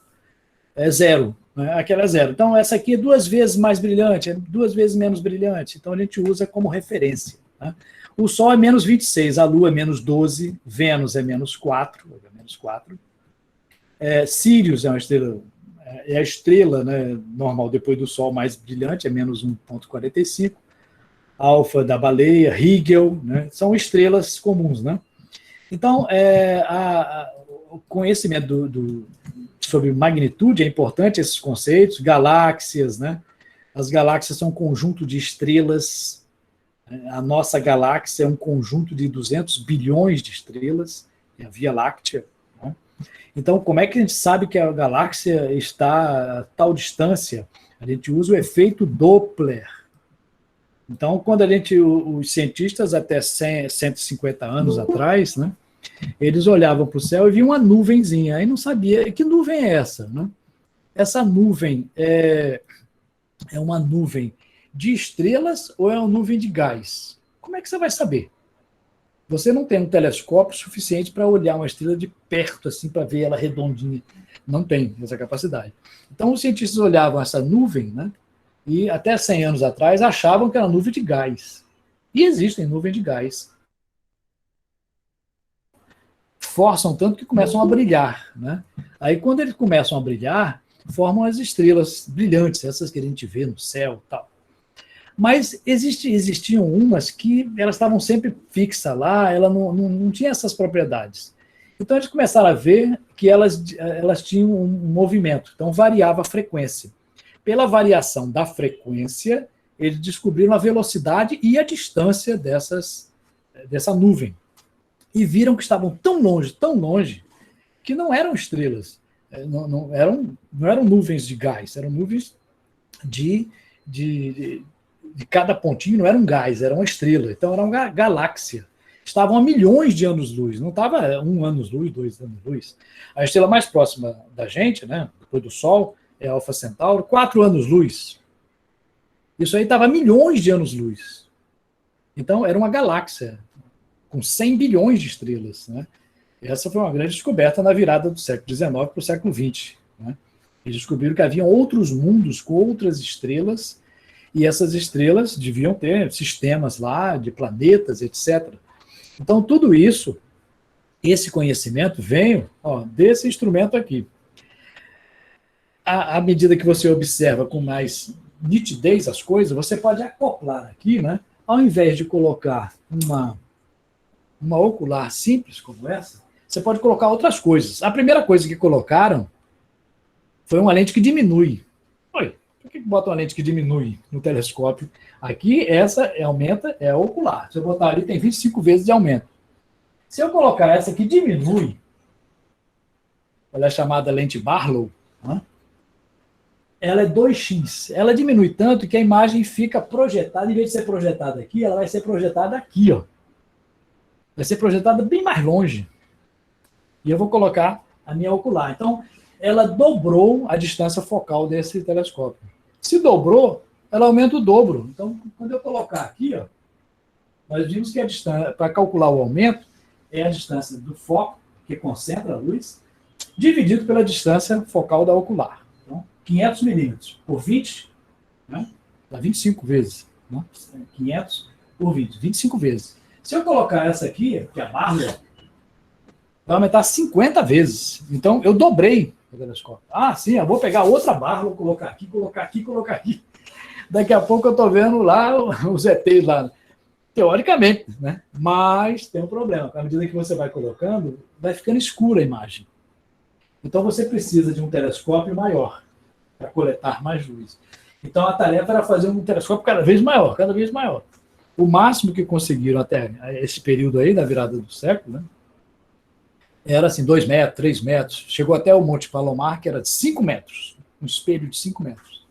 é zero. Né? Aquela é zero. Então, essa aqui é 2 vezes mais brilhante, é 2 vezes menos brilhante. Então, a gente usa como referência. Né? O Sol é menos 26, a Lua é menos 12, Vênus é menos 4. Sírios é uma estrela, é a estrela, né, normal depois do Sol mais brilhante, é menos 1,45. Alfa da Baleia, Rigel, né, são estrelas comuns. Né? Então, o conhecimento sobre magnitude é importante, esses conceitos, galáxias, né? As galáxias são um conjunto de estrelas A nossa galáxia é um conjunto de 200 bilhões de estrelas, é a Via Láctea. Né? Então, como é que a gente sabe que a galáxia está a tal distância? A gente usa o efeito Doppler. Então, quando os cientistas, até 150 anos atrás, né, eles olhavam para o céu e viam uma nuvenzinha, aí não sabia que nuvem é essa. Né? Essa nuvem é uma nuvem de estrelas ou é uma nuvem de gás? Como é que você vai saber? Você não tem um telescópio suficiente para olhar uma estrela de perto, assim, para ver ela redondinha. Não tem essa capacidade. Então, os cientistas olhavam essa nuvem, né, e até 100 anos atrás achavam que era nuvem de gás. E existem nuvens de gás. Forçam tanto que começam a brilhar. Né? Aí, quando eles começam a brilhar, formam as estrelas brilhantes, essas que a gente vê no céu e tal. Mas existiam umas que elas estavam sempre fixas lá, ela não tinha essas propriedades. Então eles começaram a ver que elas tinham um movimento, então variava a frequência. Pela variação da frequência, eles descobriram a velocidade e a distância dessa nuvem. E viram que estavam tão longe, que não eram estrelas, não eram nuvens de gás, eram nuvens de cada pontinho, não era um gás, era uma estrela. Então era uma galáxia. Estavam a milhões de anos-luz, não estava 1 ano-luz, 2 anos-luz. A estrela mais próxima da gente, né, depois do Sol, é Alfa Centauro, 4 anos-luz. Isso aí estava a milhões de anos-luz. Então era uma galáxia com 100 bilhões de estrelas. Né? Essa foi uma grande descoberta na virada do século XIX para o século XX. Né? Eles descobriram que havia outros mundos com outras estrelas, e essas estrelas deviam ter sistemas lá de planetas, etc. Então, tudo isso, esse conhecimento veio desse instrumento aqui. À medida que você observa com mais nitidez as coisas, você pode acoplar aqui, né? Ao invés de colocar uma ocular simples como essa, você pode colocar outras coisas. A primeira coisa que colocaram foi uma lente que diminui. Por que bota uma lente que diminui no telescópio? Aqui, essa aumenta, é ocular. Se eu botar ali, tem 25 vezes de aumento. Se eu colocar essa que diminui, ela é chamada lente Barlow, né? Ela é 2x. Ela diminui tanto que a imagem fica projetada, em vez de ser projetada aqui, ela vai ser projetada aqui. Vai ser projetada bem mais longe. E eu vou colocar a minha ocular. Então, ela dobrou a distância focal desse telescópio. Se dobrou, ela aumenta o dobro. Então, quando eu colocar aqui, nós vimos que a distância, para calcular o aumento, é a distância do foco, que concentra a luz, dividido pela distância focal da ocular. Então, 500 milímetros por 20, né, dá 25 vezes. Né? 500 por 20, 25 vezes. Se eu colocar essa aqui, que é a Barlow, vai aumentar 50 vezes. Então, eu dobrei o telescópio. Sim, eu vou pegar outra Barlow, colocar aqui, colocar aqui, colocar aqui. Daqui a pouco eu estou vendo lá os ETs lá. Teoricamente, né? Mas tem um problema. À medida que você vai colocando, vai ficando escura a imagem. Então, você precisa de um telescópio maior para coletar mais luz. Então, a tarefa era fazer um telescópio cada vez maior, cada vez maior. O máximo que conseguiram até esse período aí, da virada do século, né? Era assim, 2 metros, 3 metros. Chegou até o Monte Palomar, que era de 5 metros. Um espelho de 5 metros.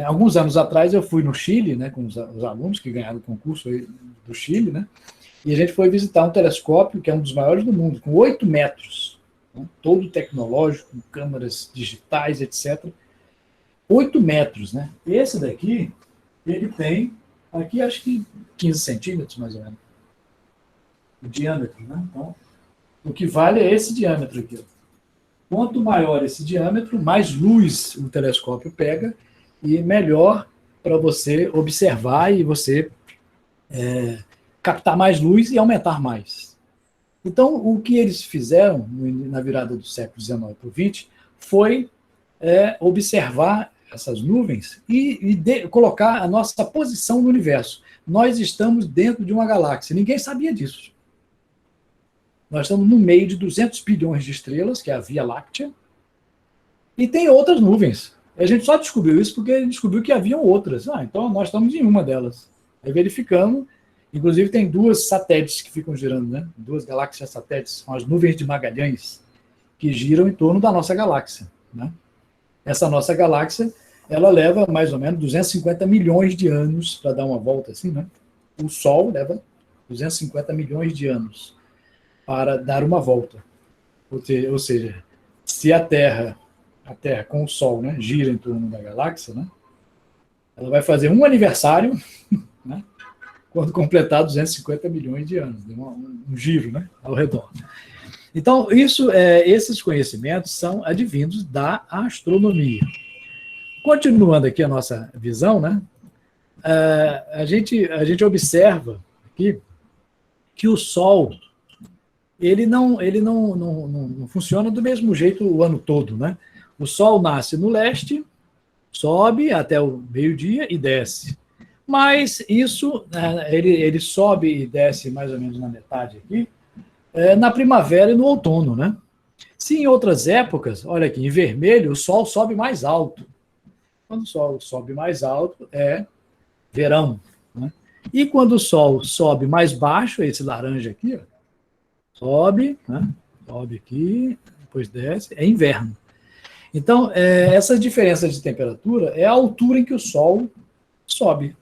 Alguns anos atrás eu fui no Chile, né, com os alunos que ganharam o concurso aí do Chile, né, e a gente foi visitar um telescópio que é um dos maiores do mundo, com 8 metros. Né, todo tecnológico, com câmeras digitais, etc. 8 metros. Né? Esse daqui, ele tem, aqui acho que 15 centímetros, mais ou menos. O diâmetro, né? Então, o que vale é esse diâmetro aqui. Quanto maior esse diâmetro, mais luz o telescópio pega e melhor para você observar e você captar mais luz e aumentar mais. Então, o que eles fizeram na virada do século XIX para o XX foi observar essas nuvens e colocar a nossa posição no universo. Nós estamos dentro de uma galáxia. Ninguém sabia disso. Nós estamos no meio de 200 bilhões de estrelas, que é a Via Láctea, e tem outras nuvens. A gente só descobriu isso porque a gente descobriu que haviam outras. Então nós estamos em uma delas. Aí verificamos, inclusive tem duas satélites que ficam girando, né? Duas galáxias satélites, são as nuvens de Magalhães, que giram em torno da nossa galáxia, né? Essa nossa galáxia, ela leva mais ou menos 250 milhões de anos para dar uma volta assim, né? O Sol leva 250 milhões de anos para dar uma volta. Ou seja, se a Terra com o Sol, né, gira em torno da galáxia, né, ela vai fazer um aniversário, né, quando completar 250 milhões de anos, um giro, né, ao redor. Então, esses conhecimentos são advindos da astronomia. Continuando aqui a nossa visão, né, a gente observa aqui que o Sol ele não funciona do mesmo jeito o ano todo, né? O Sol nasce no leste, sobe até o meio-dia e desce. Mas isso, ele sobe e desce mais ou menos na metade aqui, na primavera e no outono, né? Se em outras épocas, olha aqui, em vermelho, o Sol sobe mais alto. Quando o Sol sobe mais alto, é verão, né? E quando o Sol sobe mais baixo, esse laranja aqui, ó, sobe, né? Sobe aqui, depois desce, é inverno. Então, essa diferença de temperatura é a altura em que o Sol sobe.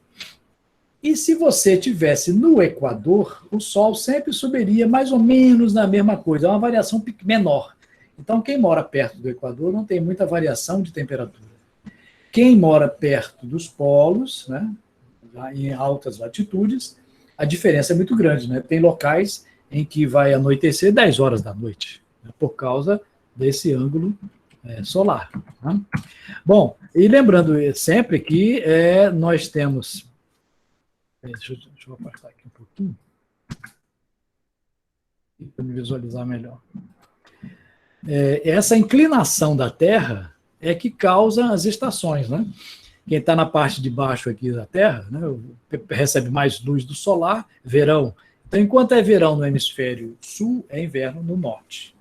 E se você estivesse no Equador, o Sol sempre subiria mais ou menos na mesma coisa, é uma variação menor. Então, quem mora perto do Equador não tem muita variação de temperatura. Quem mora perto dos polos, né, em altas latitudes, a diferença é muito grande, né? Tem locais em que vai anoitecer 10 horas da noite, né, por causa desse ângulo solar. Né? Bom, e lembrando sempre que nós temos... Deixa eu afastar aqui um pouquinho, para me visualizar melhor. Essa inclinação da Terra é que causa as estações, né? Quem está na parte de baixo aqui da Terra, né, recebe mais luz do solar, verão. Então, enquanto é verão no hemisfério sul, é inverno no norte.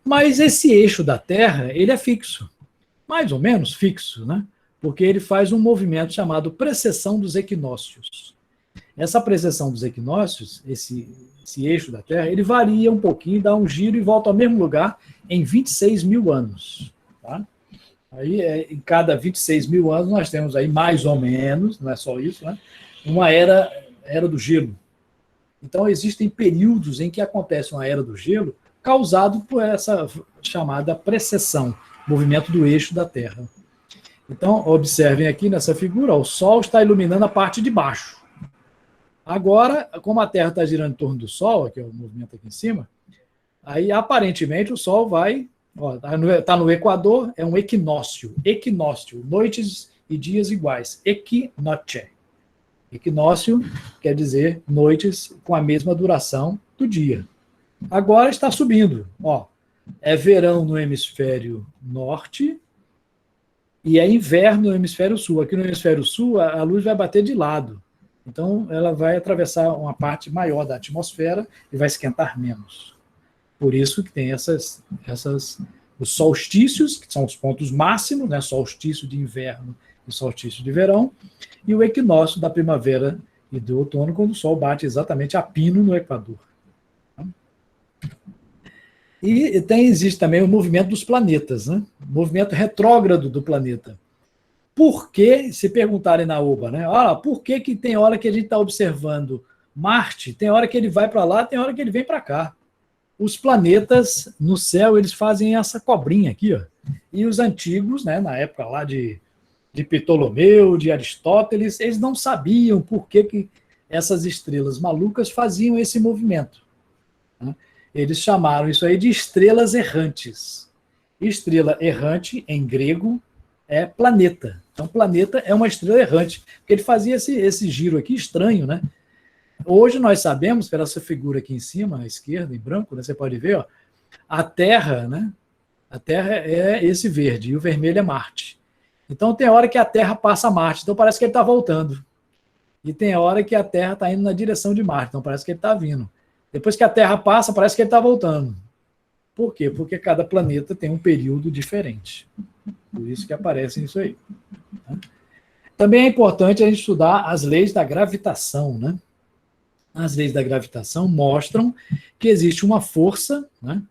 Mas esse eixo da Terra, ele é fixo, mais ou menos fixo, né? Porque ele faz um movimento chamado precessão dos equinócios. Essa precessão dos equinócios, esse eixo da Terra, ele varia um pouquinho, dá um giro e volta ao mesmo lugar em 26 mil anos. Tá? Aí, em cada 26 mil anos, nós temos aí mais ou menos, não é só isso, né? Uma era do gelo. Então, existem períodos em que acontece uma era do gelo causado por essa chamada precessão, movimento do eixo da Terra. Então, observem aqui nessa figura, o Sol está iluminando a parte de baixo. Agora, como a Terra está girando em torno do Sol, que é o movimento aqui em cima, aí aparentemente o Sol vai... Está no Equador, é um equinócio. Equinócio, noites e dias iguais. Equinoce. Equinócio quer dizer noites com a mesma duração do dia. Agora está subindo. É verão no hemisfério norte e é inverno no hemisfério sul. Aqui no hemisfério sul, a luz vai bater de lado. Então, ela vai atravessar uma parte maior da atmosfera e vai esquentar menos. Por isso que tem os solstícios, que são os pontos máximos, né? Solstício de inverno e solstício de verão, e o equinócio da primavera e do outono, quando o Sol bate exatamente a pino no Equador. E existe também o movimento dos planetas, né? O movimento retrógrado do planeta. Por que, se perguntarem na UBA, né? Por que tem hora que a gente está observando Marte, tem hora que ele vai para lá, tem hora que ele vem para cá? Os planetas no céu, eles fazem essa cobrinha aqui, ó. E os antigos, né, na época lá de Ptolomeu, de Aristóteles, eles não sabiam por que essas estrelas malucas faziam esse movimento. Né? Eles chamaram isso aí de estrelas errantes. Estrela errante, em grego, é planeta. Então, planeta é uma estrela errante, porque ele fazia esse giro aqui estranho, né? Hoje nós sabemos, pela essa figura aqui em cima, à esquerda, em branco, né, você pode ver, ó, a Terra, né? A Terra é esse verde, e o vermelho é Marte. Então tem hora que a Terra passa a Marte, então parece que ele está voltando. E tem hora que a Terra está indo na direção de Marte, então parece que ele está vindo. Depois que a Terra passa, parece que ele está voltando. Por quê? Porque cada planeta tem um período diferente. Por isso que aparece isso aí. Também é importante a gente estudar as leis da gravitação, né? As leis da gravitação mostram que existe uma força, né?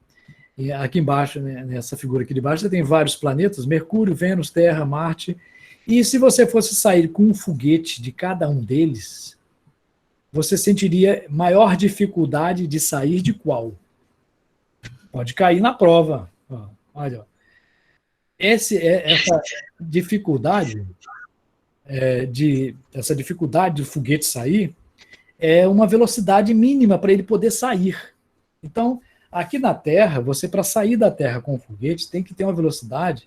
E aqui embaixo, né, nessa figura aqui de baixo, você tem vários planetas, Mercúrio, Vênus, Terra, Marte, e se você fosse sair com um foguete de cada um deles, você sentiria maior dificuldade de sair de qual? Pode cair na prova. Olha, essa dificuldade essa dificuldade do foguete sair é uma velocidade mínima para ele poder sair. Então, aqui na Terra, você para sair da Terra com o foguete tem que ter uma velocidade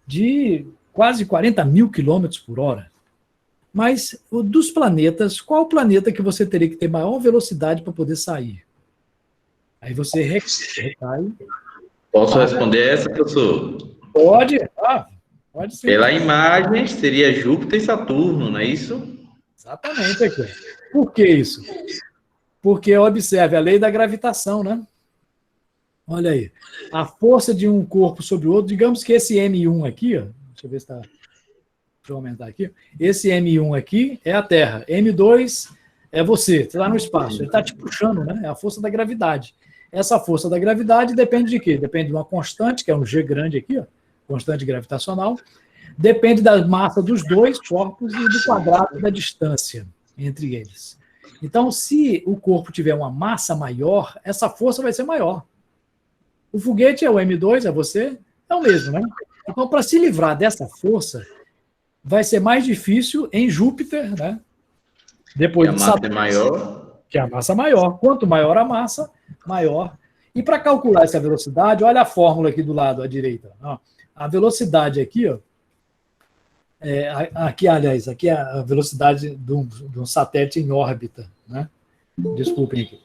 de quase 40 mil quilômetros por hora. Mas dos planetas, qual planeta que você teria que ter maior velocidade para poder sair? Aí você recai. Posso responder essa, professor? Pode, pode sim. Pela imagem, seria Júpiter e Saturno, não é isso? Exatamente aqui. Por que isso? Porque, observe, a lei da gravitação, né? Olha aí. A força de um corpo sobre o outro, digamos que esse M1 aqui, ó, deixa eu ver se está... Deixa eu aumentar aqui. Esse M1 aqui é a Terra. M2 é você está no espaço. Ele está te puxando, né? É a força da gravidade. Essa força da gravidade depende de quê? Depende de uma constante, que é um G grande aqui, ó, constante gravitacional. Depende da massa dos dois corpos e do quadrado da distância entre eles. Então, se o corpo tiver uma massa maior, essa força vai ser maior. O foguete é o M2, é você, é o mesmo, né? Então, para se livrar dessa força, vai ser mais difícil em Júpiter, né? Depois de Saturno, é maior. Que é a massa maior. Quanto maior a massa, maior. E para calcular essa velocidade, olha a fórmula aqui do lado à direita. A velocidade aqui, ó, aqui é a velocidade de um satélite em órbita, né? Desculpem aqui.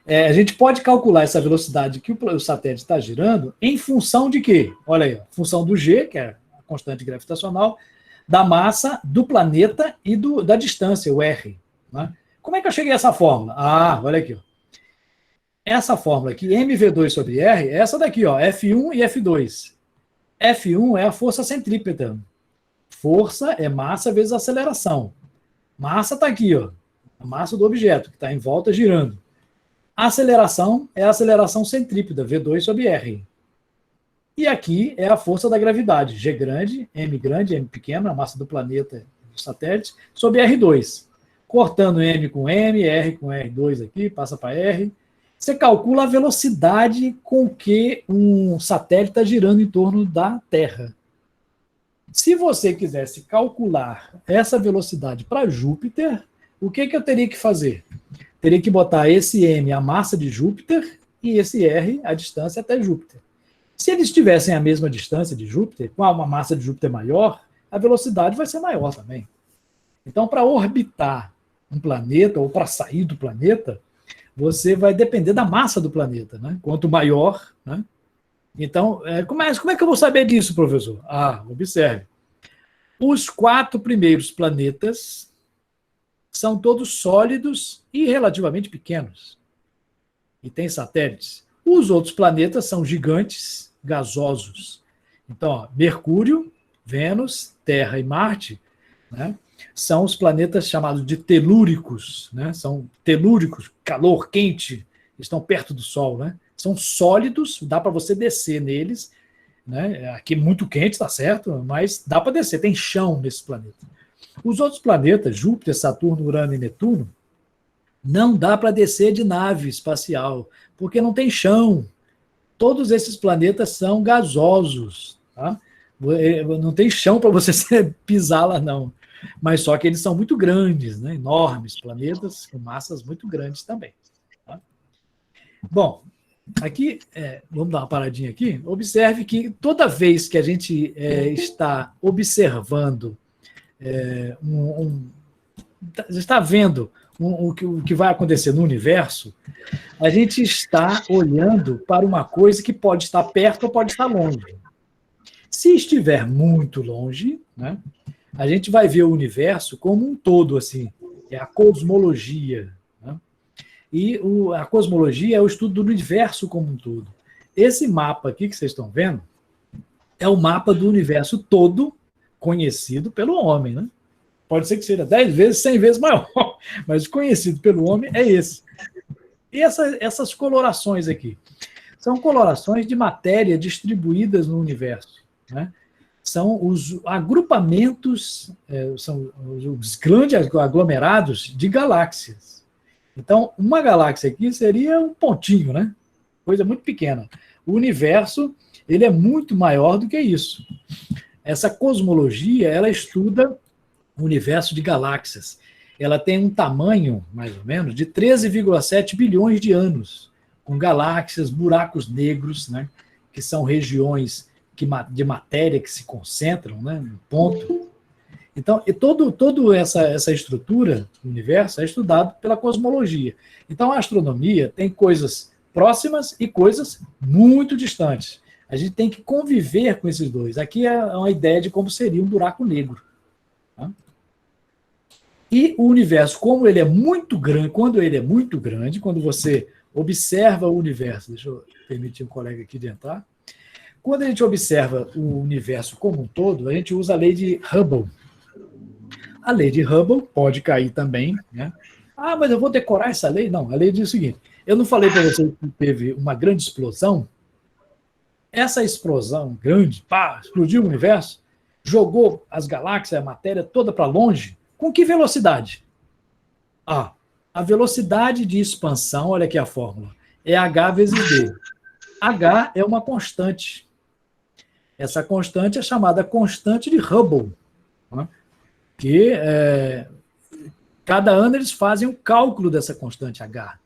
A gente pode calcular essa velocidade que o satélite está girando em função de quê? Olha aí, função do G, que é a constante gravitacional, da massa do planeta e da distância, o R. Né? Como é que eu cheguei a essa fórmula? Olha aqui. Ó. Essa fórmula aqui, mv2 sobre R, é essa daqui, ó, F1 e F2. F1 é a força centrípeta. Força é massa vezes aceleração. Massa está aqui, ó, a massa do objeto, que está em volta girando. A aceleração é a aceleração centrípeta, V2 sobre R. E aqui é a força da gravidade, G grande, M pequeno, a massa do planeta e do satélite, sobre R2. Cortando M com M, R com R2 aqui, passa para R. Você calcula a velocidade com que um satélite está girando em torno da Terra. Se você quisesse calcular essa velocidade para Júpiter, o que eu teria que fazer? Teria que botar esse M, a massa de Júpiter, e esse R, a distância até Júpiter. Se eles tivessem a mesma distância de Júpiter, com uma massa de Júpiter maior, a velocidade vai ser maior também. Então, para orbitar um planeta, ou para sair do planeta, você vai depender da massa do planeta, né? Quanto maior, né? Então, como é que eu vou saber disso, professor? Observe. Os 4 primeiros planetas são todos sólidos e relativamente pequenos. E tem satélites. Os outros planetas são gigantes, gasosos. Então, ó, Mercúrio, Vênus, Terra e Marte, né, são os planetas chamados de telúricos. Né, são telúricos, calor, quente, estão perto do Sol. Né, são sólidos, dá para você descer neles. Né, aqui é muito quente, tá certo, mas dá para descer, tem chão nesse planeta. Os outros planetas, Júpiter, Saturno, Urano e Netuno, não dá para descer de nave espacial, porque não tem chão. Todos esses planetas são gasosos. Tá? Não tem chão para você pisar lá, não. Mas só que eles são muito grandes, né? Enormes planetas, com massas muito grandes também. Tá? Bom, aqui, vamos dar uma paradinha aqui. Observe que toda vez que a gente está observando, está vendo o que vai acontecer no universo, a gente está olhando para uma coisa que pode estar perto ou pode estar longe. Se estiver muito longe, né, a gente vai ver o universo como um todo, assim, é a cosmologia. Né? E a cosmologia é o estudo do universo como um todo. Esse mapa aqui que vocês estão vendo é o mapa do universo todo conhecido pelo homem, né? Pode ser que seja 10 vezes, 100 vezes maior, mas conhecido pelo homem é esse. E essas colorações aqui são colorações de matéria distribuídas no universo, né? São os agrupamentos, são os grandes aglomerados de galáxias. Então, uma galáxia aqui seria um pontinho, né? Coisa muito pequena. O universo, ele é muito maior do que isso. Essa cosmologia, ela estuda o universo de galáxias. Ela tem um tamanho, mais ou menos, de 13,7 bilhões de anos, com galáxias, buracos negros, né? Que são regiões de matéria que se concentram, né, no ponto. Então, toda essa estrutura do universo é estudado pela cosmologia. Então, a astronomia tem coisas próximas e coisas muito distantes. A gente tem que conviver com esses dois. Aqui é uma ideia de como seria um buraco negro. Tá? E o universo, como ele é muito grande, quando você observa o universo, deixa eu permitir um colega aqui de entrar. Quando a gente observa o universo como um todo, a gente usa a lei de Hubble. A lei de Hubble pode cair também, né? Ah, mas eu vou decorar essa lei? Não, a lei diz o seguinte, eu não falei para você que teve uma grande explosão? Essa explosão grande, pá, explodiu o universo, jogou as galáxias, a matéria toda para longe, com que velocidade? Ah, a velocidade de expansão, olha aqui a fórmula, é H vezes D. H é uma constante. Essa constante é chamada constante de Hubble, né? Que cada ano eles fazem um cálculo dessa constante H.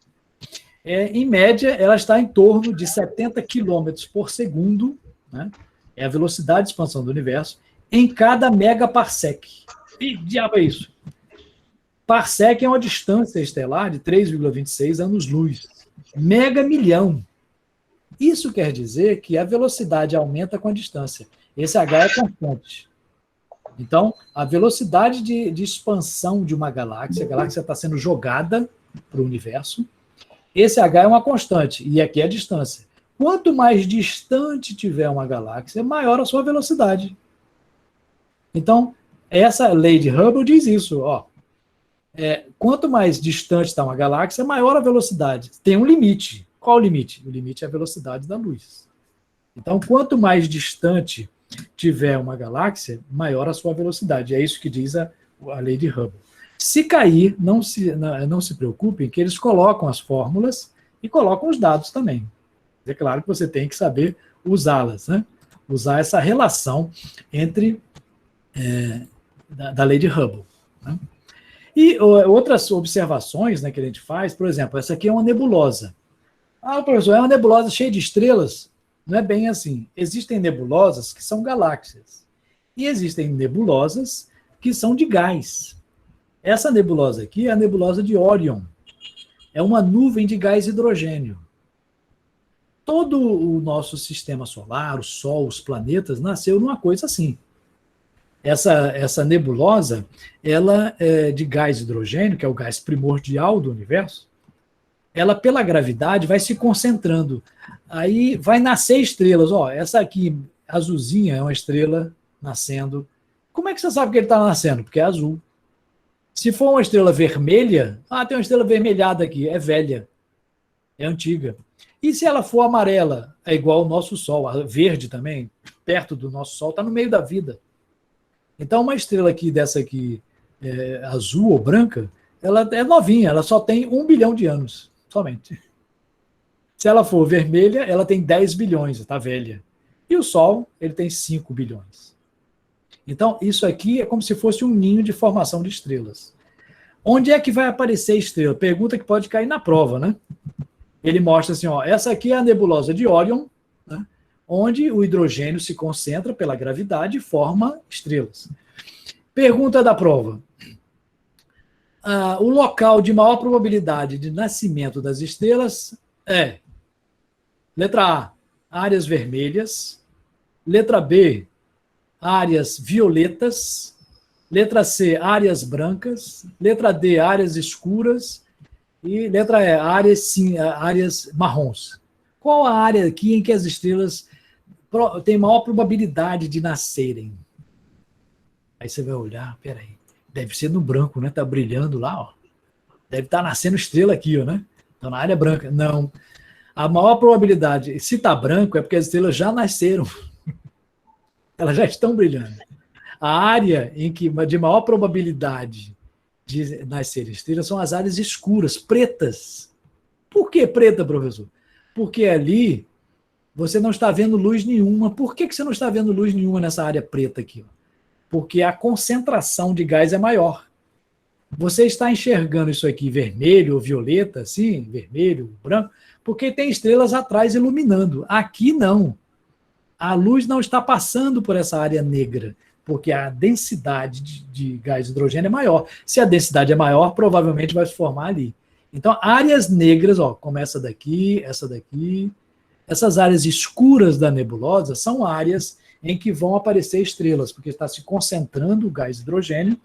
Em média, ela está em torno de 70 quilômetros por segundo, né? É a velocidade de expansão do universo, em cada megaparsec. Que diabo é isso? Parsec é uma distância estelar de 3,26 anos-luz. Mega milhão. Isso quer dizer que a velocidade aumenta com a distância. Esse H é constante. Então, a velocidade de expansão de uma galáxia, a galáxia está sendo jogada para o universo, esse H é uma constante, e aqui é a distância. Quanto mais distante tiver uma galáxia, maior a sua velocidade. Então, essa lei de Hubble diz isso. Ó, quanto mais distante está uma galáxia, maior a velocidade. Tem um limite. Qual o limite? O limite é a velocidade da luz. Então, quanto mais distante tiver uma galáxia, maior a sua velocidade. É isso que diz a lei de Hubble. Se cair, não se preocupem, que eles colocam as fórmulas e colocam os dados também. É claro que você tem que saber usá-las, né? Usar essa relação entre da lei de Hubble. Né? E outras observações, né, que a gente faz, por exemplo, essa aqui é uma nebulosa. Ah, professor, é uma nebulosa cheia de estrelas? Não é bem assim. Existem nebulosas que são galáxias. E existem nebulosas que são de gás. Essa nebulosa aqui é a nebulosa de Órion. É uma nuvem de gás hidrogênio. Todo o nosso sistema solar, o Sol, os planetas, nasceu numa coisa assim. Essa nebulosa, ela é de gás hidrogênio, que é o gás primordial do universo. Ela, pela gravidade, vai se concentrando. Aí vai nascer estrelas. Ó, essa aqui, azulzinha, é uma estrela nascendo. Como é que você sabe que ele está nascendo? Porque é azul. Se for uma estrela vermelha, tem uma estrela vermelhada aqui, é velha, é antiga. E se ela for amarela, é igual ao nosso Sol, a verde também, perto do nosso Sol, está no meio da vida. Então, uma estrela aqui, dessa aqui, azul ou branca, ela é novinha, ela só tem 1 bilhão de anos. Somente. Se ela for vermelha, ela tem 10 bilhões, está velha. E o Sol, ele tem 5 bilhões. Então, isso aqui é como se fosse um ninho de formação de estrelas. Onde é que vai aparecer estrela? Pergunta que pode cair na prova, né? Ele mostra assim, ó, essa aqui é a nebulosa de Órion, né, onde o hidrogênio se concentra pela gravidade e forma estrelas. Pergunta da prova. O local de maior probabilidade de nascimento das estrelas é letra A, áreas vermelhas, letra B, áreas violetas, letra C, áreas brancas, letra D, áreas escuras e letra E, áreas marrons. Qual a área aqui em que as estrelas têm maior probabilidade de nascerem? Aí você vai olhar, peraí. Deve ser no branco, né? Está brilhando lá, ó. Deve estar nascendo estrela aqui, ó, né? Então, na área branca. Não. A maior probabilidade, se está branco, é porque as estrelas já nasceram. Elas já estão brilhando. A área em que de maior probabilidade de nascer estrelas são as áreas escuras, pretas. Por que preta, professor? Porque ali você não está vendo luz nenhuma. Por que você não está vendo luz nenhuma nessa área preta aqui? Porque a concentração de gás é maior. Você está enxergando isso aqui vermelho ou violeta, assim, vermelho, branco, porque tem estrelas atrás iluminando. Aqui não. A luz não está passando por essa área negra, porque a densidade de gás de hidrogênio é maior. Se a densidade é maior, provavelmente vai se formar ali. Então, áreas negras, ó, como essa daqui, essas áreas escuras da nebulosa são áreas em que vão aparecer estrelas, porque está se concentrando o gás de hidrogênio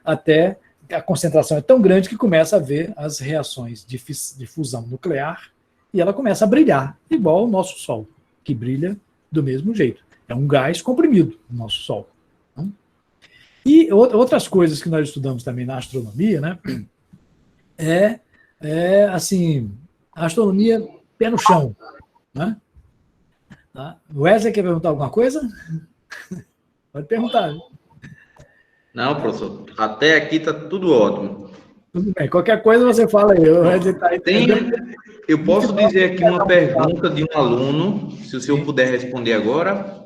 até a concentração é tão grande que começa a ver as reações de fusão nuclear e ela começa a brilhar, igual o nosso Sol, que brilha do mesmo jeito. É um gás comprimido, o nosso Sol. E outras coisas que nós estudamos também na astronomia, né, assim, a astronomia pé no chão. Né? Tá? O Wesley quer perguntar alguma coisa? Pode perguntar. Não, professor, até aqui está tudo ótimo. Tudo bem, qualquer coisa você fala aí. O Wesley tá aí. Eu posso dizer aqui uma pergunta de um aluno, se o senhor puder responder agora.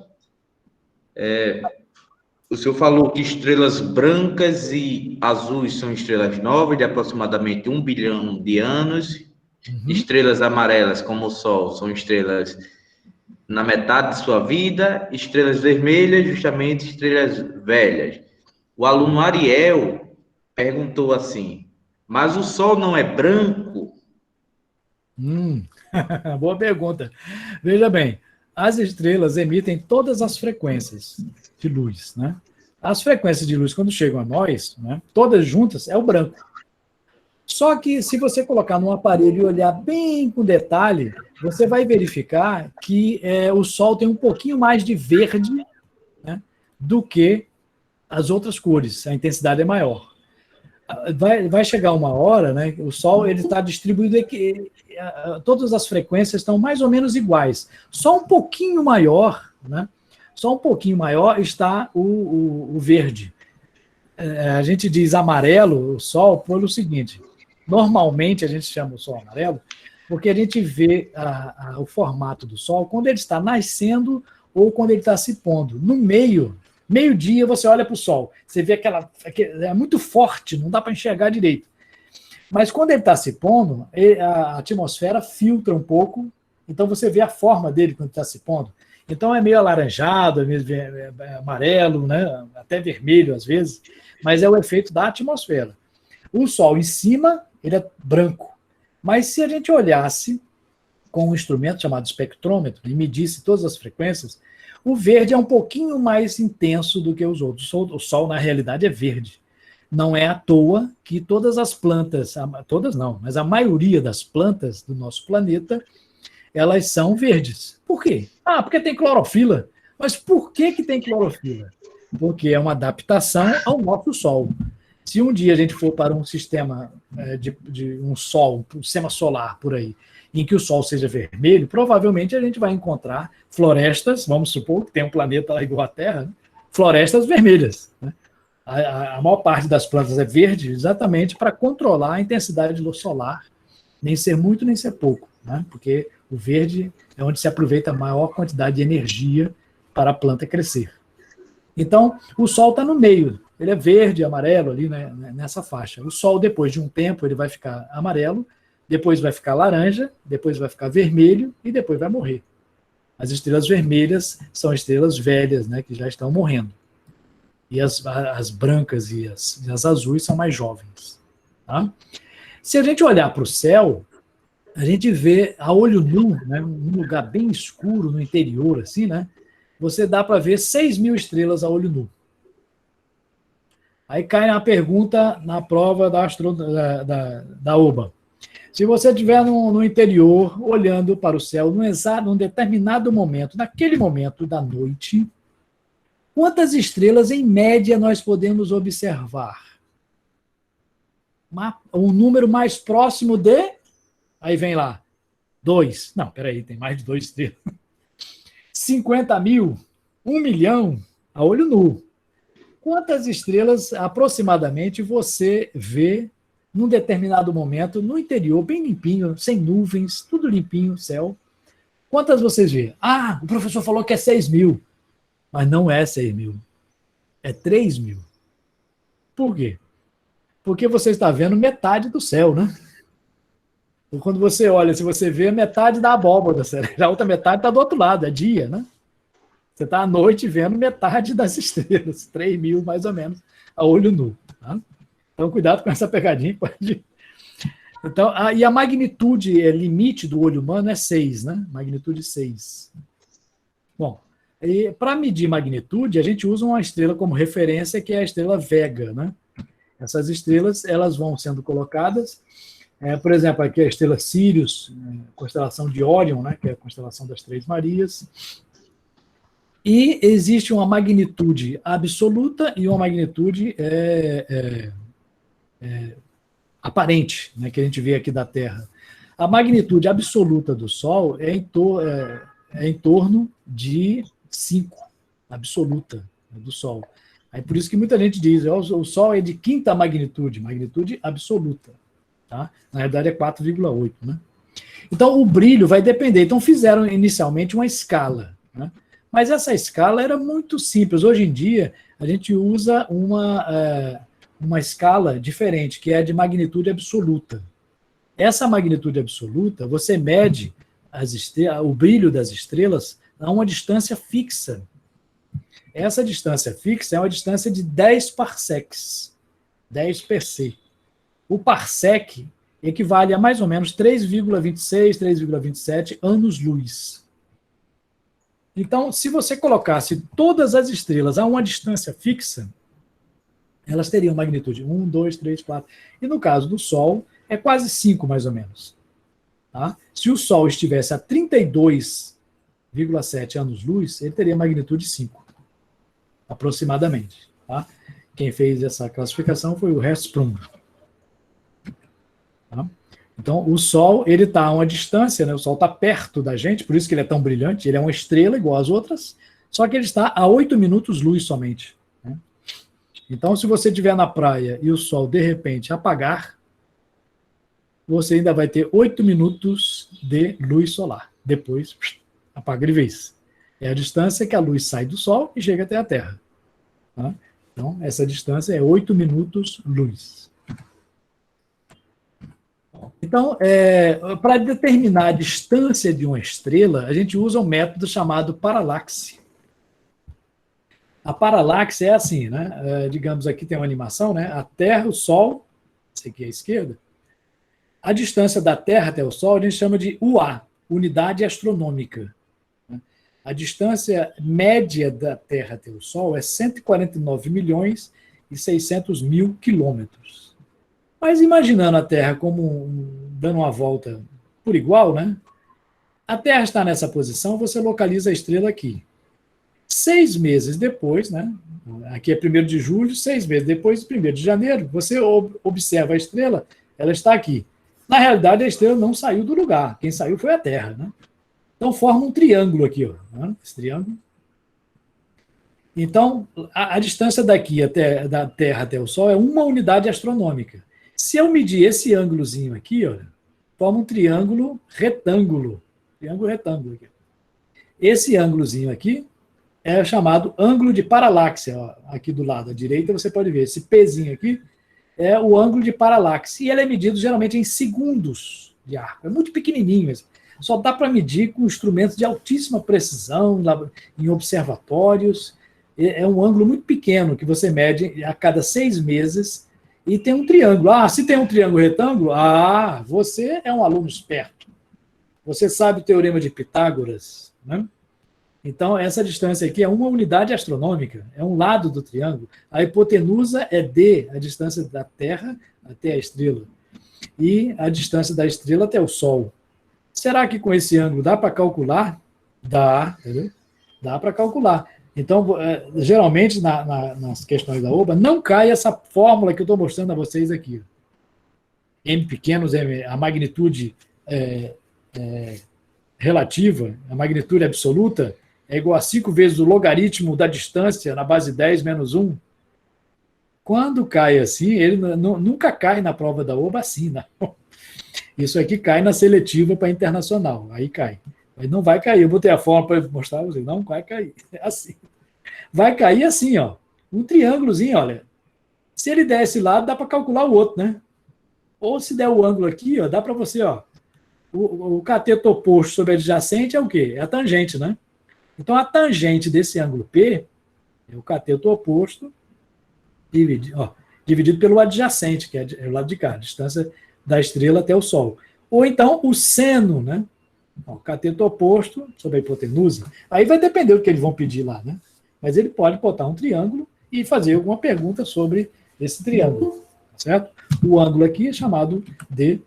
O senhor falou que estrelas brancas e azuis são estrelas novas, de aproximadamente 1 bilhão de anos. Uhum. Estrelas amarelas, como o Sol, são estrelas na metade de sua vida. Estrelas vermelhas, justamente estrelas velhas. O aluno Ariel perguntou assim, mas o Sol não é branco? Boa pergunta. Veja bem, as estrelas emitem todas as frequências de luz, né? As frequências de luz, quando chegam a nós, né, todas juntas, é o branco. Só que, se você colocar num aparelho e olhar bem com detalhe, você vai verificar que o Sol tem um pouquinho mais de verde, né, do que as outras cores. A intensidade é maior. Vai chegar uma hora, né, o Sol está distribuído, todas as frequências estão mais ou menos iguais. Só um pouquinho maior, né? Só um pouquinho maior está o verde. A gente diz amarelo, o Sol, pelo seguinte, normalmente a gente chama o Sol amarelo, porque a gente vê o formato do Sol quando ele está nascendo ou quando ele está se pondo. No meio-dia, você olha para o Sol, você vê é muito forte, não dá para enxergar direito. Mas quando ele está se pondo, a atmosfera filtra um pouco, então você vê a forma dele quando está se pondo. Então é meio alaranjado, é meio amarelo, né? Até vermelho às vezes, mas é o efeito da atmosfera. O Sol em cima, ele é branco. Mas se a gente olhasse com um instrumento chamado espectrômetro e medisse todas as frequências, o verde é um pouquinho mais intenso do que os outros. O Sol, na realidade, é verde. Não é à toa que todas as plantas, todas não, mas a maioria das plantas do nosso planeta, elas são verdes. Por quê? Porque tem clorofila. Mas por que tem clorofila? Porque é uma adaptação ao nosso Sol. Se um dia a gente for para um sistema de um Sol, um sistema solar por aí, em que o Sol seja vermelho, provavelmente a gente vai encontrar florestas, vamos supor que tem um planeta lá igual a Terra, né? Florestas vermelhas. Né? A maior parte das plantas é verde exatamente para controlar a intensidade solar, nem ser muito, nem ser pouco, né? Porque o verde é onde se aproveita a maior quantidade de energia para a planta crescer. Então, o Sol está no meio. Ele é verde, amarelo ali, né, nessa faixa. O Sol, depois de um tempo, ele vai ficar amarelo, depois vai ficar laranja, depois vai ficar vermelho e depois vai morrer. As estrelas vermelhas são estrelas velhas, né, que já estão morrendo. E as brancas e as azuis são mais jovens. Tá? Se a gente olhar para o céu, a gente vê a olho nu, né, num lugar bem escuro, no interior, assim, né? Você dá para ver 6.000 estrelas a olho nu. Aí cai na pergunta na prova da OBA. Se você estiver no interior, olhando para o céu, num determinado momento, naquele momento da noite, quantas estrelas, em média, nós podemos observar? um número mais próximo de... Aí vem lá, 2. Não, peraí, tem mais de 2 estrelas. 50 mil, 1 milhão, a olho nu. Quantas estrelas, aproximadamente, você vê num determinado momento, no interior, bem limpinho, sem nuvens, tudo limpinho, céu? Quantas vocês vê? Ah, o professor falou que é 6 mil. Mas não é 6 mil. É 3 mil. Por quê? Porque você está vendo metade do céu, né? E quando você olha, se você vê metade da abóbora, a outra metade está do outro lado, é dia, né? Você está à noite vendo metade das estrelas, 3 mil mais ou menos, a olho nu. Tá? Então, cuidado com essa pegadinha. Então, e a magnitude limite do olho humano é 6, né? Magnitude 6. Bom, para medir magnitude, a gente usa uma estrela como referência, que é a estrela Vega, né? Essas estrelas, elas vão sendo colocadas, por exemplo, aqui a estrela Sirius, constelação de Órion, né? Que é a constelação das Três Marias. E existe uma magnitude absoluta e uma magnitude aparente, né, que a gente vê aqui da Terra. A magnitude absoluta do Sol é em torno de 5, absoluta, do Sol. Aí por isso que muita gente diz, o Sol é de quinta magnitude, magnitude absoluta. Tá? Na verdade é 4,8. Né? Então o brilho vai depender. Então fizeram inicialmente uma escala, né? Mas essa escala era muito simples. Hoje em dia, a gente usa uma escala diferente, que é a de magnitude absoluta. Essa magnitude absoluta, você mede o brilho das estrelas a uma distância fixa. Essa distância fixa é uma distância de 10 parsecs, 10 pc. O parsec equivale a mais ou menos 3,26, 3,27 anos-luz. Então, se você colocasse todas as estrelas a uma distância fixa, elas teriam magnitude 1, 2, 3, 4. E no caso do Sol, é quase 5, mais ou menos. Tá? Se o Sol estivesse a 32,7 anos-luz, ele teria magnitude 5, aproximadamente. Tá? Quem fez essa classificação foi o Hertzsprung. Tá? Então, o Sol, ele está a uma distância, né? O Sol está perto da gente, por isso que ele é tão brilhante, ele é uma estrela igual às outras, só que ele está a 8 minutos-luz somente. Né? Então, se você estiver na praia e o Sol, de repente, apagar, você ainda vai ter 8 minutos de luz solar. Depois, apaga de vez. É a distância que a luz sai do Sol e chega até a Terra. Tá? Então, essa distância é 8 minutos-luz. Então, para determinar a distância de uma estrela, a gente usa um método chamado paralaxe. A paralaxe é assim, né? Digamos, aqui tem uma animação, né? A Terra, o Sol, esse aqui é a esquerda. A distância da Terra até o Sol a gente chama de UA, unidade astronômica. A distância média da Terra até o Sol é 149 milhões e 600 mil quilômetros. Mas imaginando a Terra como dando uma volta por igual, né? A Terra está nessa posição, você localiza a estrela aqui. 6 meses depois, né? Aqui é 1º de julho, 6 meses depois, 1º de janeiro, você observa a estrela, ela está aqui. Na realidade, a estrela não saiu do lugar, quem saiu foi a Terra, né? Então forma um triângulo aqui, ó, né? Esse triângulo. Então, a distância daqui da Terra até o Sol é uma unidade astronômica. Se eu medir esse ângulozinho aqui, ó, forma um triângulo retângulo. Triângulo retângulo aqui. Esse ângulozinho aqui é chamado ângulo de paralaxe. Ó, aqui do lado à direita você pode ver. Esse Pzinho aqui é o ângulo de paralaxe. E ele é medido geralmente em segundos de arco. É muito pequenininho mesmo. Só dá para medir com instrumentos de altíssima precisão, em observatórios. É um ângulo muito pequeno que você mede a cada 6 meses. E tem um triângulo. Ah, se tem um triângulo retângulo, você é um aluno esperto. Você sabe o teorema de Pitágoras, né? Então, essa distância aqui é uma unidade astronômica, é um lado do triângulo. A hipotenusa é D, a distância da Terra até a estrela. E a distância da estrela até o Sol. Será que com esse ângulo dá para calcular? Dá, entendeu? Dá para calcular. Então, geralmente, nas questões da OBA, não cai essa fórmula que eu estou mostrando a vocês aqui. m pequenos, a magnitude relativa, a magnitude absoluta, é igual a 5 vezes o logaritmo da distância na base 10 menos 1. Quando cai assim, ele nunca cai na prova da OAB assim, não. Isso aqui cai na seletiva para internacional, aí cai. Mas não vai cair. Eu botei a forma para mostrar para vocês, não vai cair. É assim. Vai cair assim, ó, um triângulozinho, olha. Se ele der esse lado, dá para calcular o outro, né? Ou se der o ângulo aqui, ó, dá para você, ó, o cateto oposto sobre adjacente é o quê? É a tangente, né? Então, a tangente desse ângulo P é o cateto oposto dividido pelo adjacente, que é o lado de cá, a distância da estrela até o Sol. Ou então, o seno, né? O cateto oposto sobre a hipotenusa. Aí vai depender do que eles vão pedir lá, né? Mas ele pode botar um triângulo e fazer alguma pergunta sobre esse triângulo, certo? O ângulo aqui é chamado de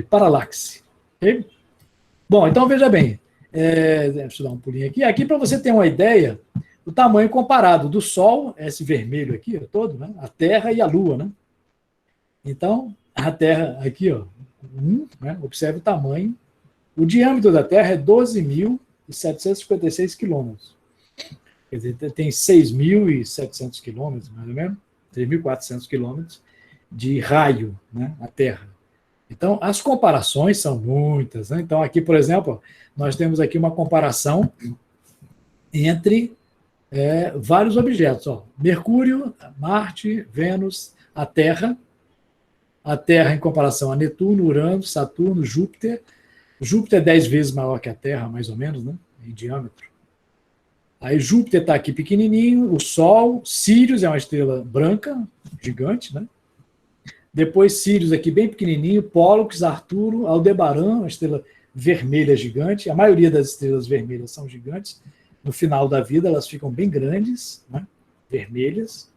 paralaxe. Okay? Bom, então veja bem. Deixa eu dar um pulinho aqui. Aqui, para você ter uma ideia, o tamanho comparado do Sol, esse vermelho aqui todo, né? A Terra e a Lua, né? Então, a Terra aqui, ó, né? Observe o tamanho. O diâmetro da Terra é 12.756 quilômetros. Quer dizer, tem 6.700 quilômetros, mais ou menos, 3.400 quilômetros de raio, né? A Terra. Então, as comparações são muitas, né? Então, aqui, por exemplo, nós temos aqui uma comparação entre vários objetos. Ó. Mercúrio, Marte, Vênus, a Terra em comparação a Netuno, Urano, Saturno, Júpiter. Júpiter é 10 vezes maior que a Terra, mais ou menos, né? Em diâmetro. Aí Júpiter está aqui pequenininho, o Sol, Sírius é uma estrela branca, gigante, né? Depois Sírius aqui bem pequenininho, Pólux, Arturo, Aldebaran, uma estrela vermelha gigante. A maioria das estrelas vermelhas são gigantes. No final da vida elas ficam bem grandes, né? Vermelhas.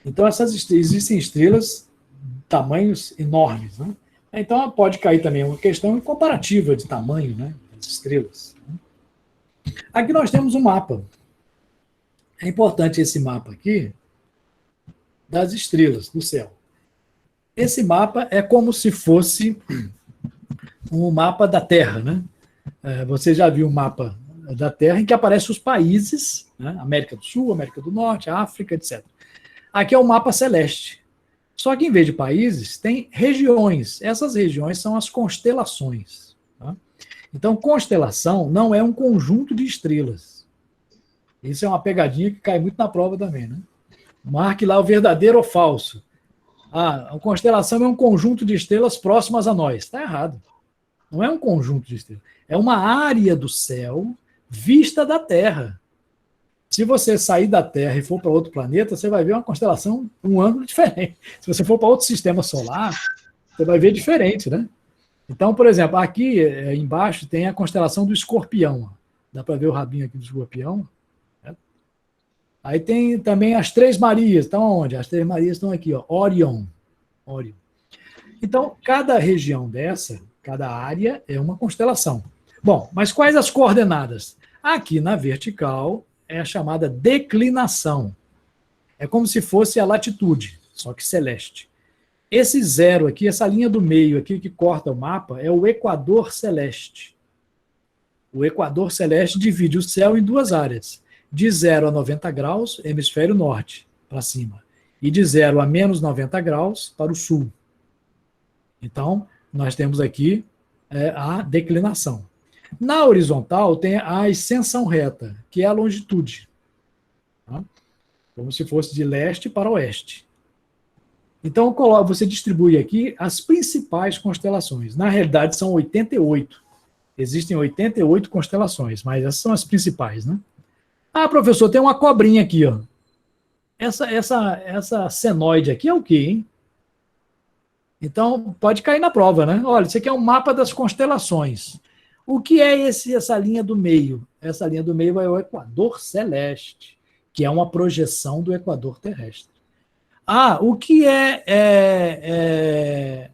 Então existem estrelas de tamanhos enormes, né? Então pode cair também uma questão comparativa de tamanho, né? Das estrelas. Aqui nós temos um mapa. É importante esse mapa aqui das estrelas do céu. Esse mapa é como se fosse um mapa da Terra, né? Você já viu o mapa da Terra em que aparecem os países, né? América do Sul, América do Norte, África, etc. Aqui é o mapa celeste. Só que em vez de países, tem regiões. Essas regiões são as constelações. Tá? Então, constelação não é um conjunto de estrelas. Isso é uma pegadinha que cai muito na prova também, né? Marque lá o verdadeiro ou falso. A constelação é um conjunto de estrelas próximas a nós. Está errado. Não é um conjunto de estrelas. É uma área do céu vista da Terra. Se você sair da Terra e for para outro planeta, você vai ver uma constelação, um ângulo diferente. Se você for para outro sistema solar, você vai ver diferente, né? Então, por exemplo, aqui embaixo tem a constelação do Escorpião. Dá para ver o rabinho aqui do Escorpião. Né? Aí tem também as Três Marias. Estão onde? As Três Marias estão aqui, ó, Orion. Então, cada região dessa, cada área é uma constelação. Bom, mas quais as coordenadas? Aqui na vertical é a chamada declinação. É como se fosse a latitude, só que celeste. Esse zero aqui, essa linha do meio aqui que corta o mapa, é o equador celeste. O equador celeste divide o céu em duas áreas. De 0 a 90 graus, hemisfério norte, para cima. E de 0 a menos 90 graus, para o sul. Então, nós temos aqui a declinação. Na horizontal, tem a ascensão reta, que é a longitude. Tá? Como se fosse de leste para oeste. Então, você distribui aqui as principais constelações. Na realidade, são 88. Existem 88 constelações, mas essas são as principais, né? Ah, professor, tem uma cobrinha aqui, ó. Essa senoide aqui é o quê, hein? Então, pode cair na prova, né? Olha, isso aqui é um mapa das constelações. O que é essa linha do meio? Essa linha do meio é o equador celeste, que é uma projeção do equador terrestre. O que é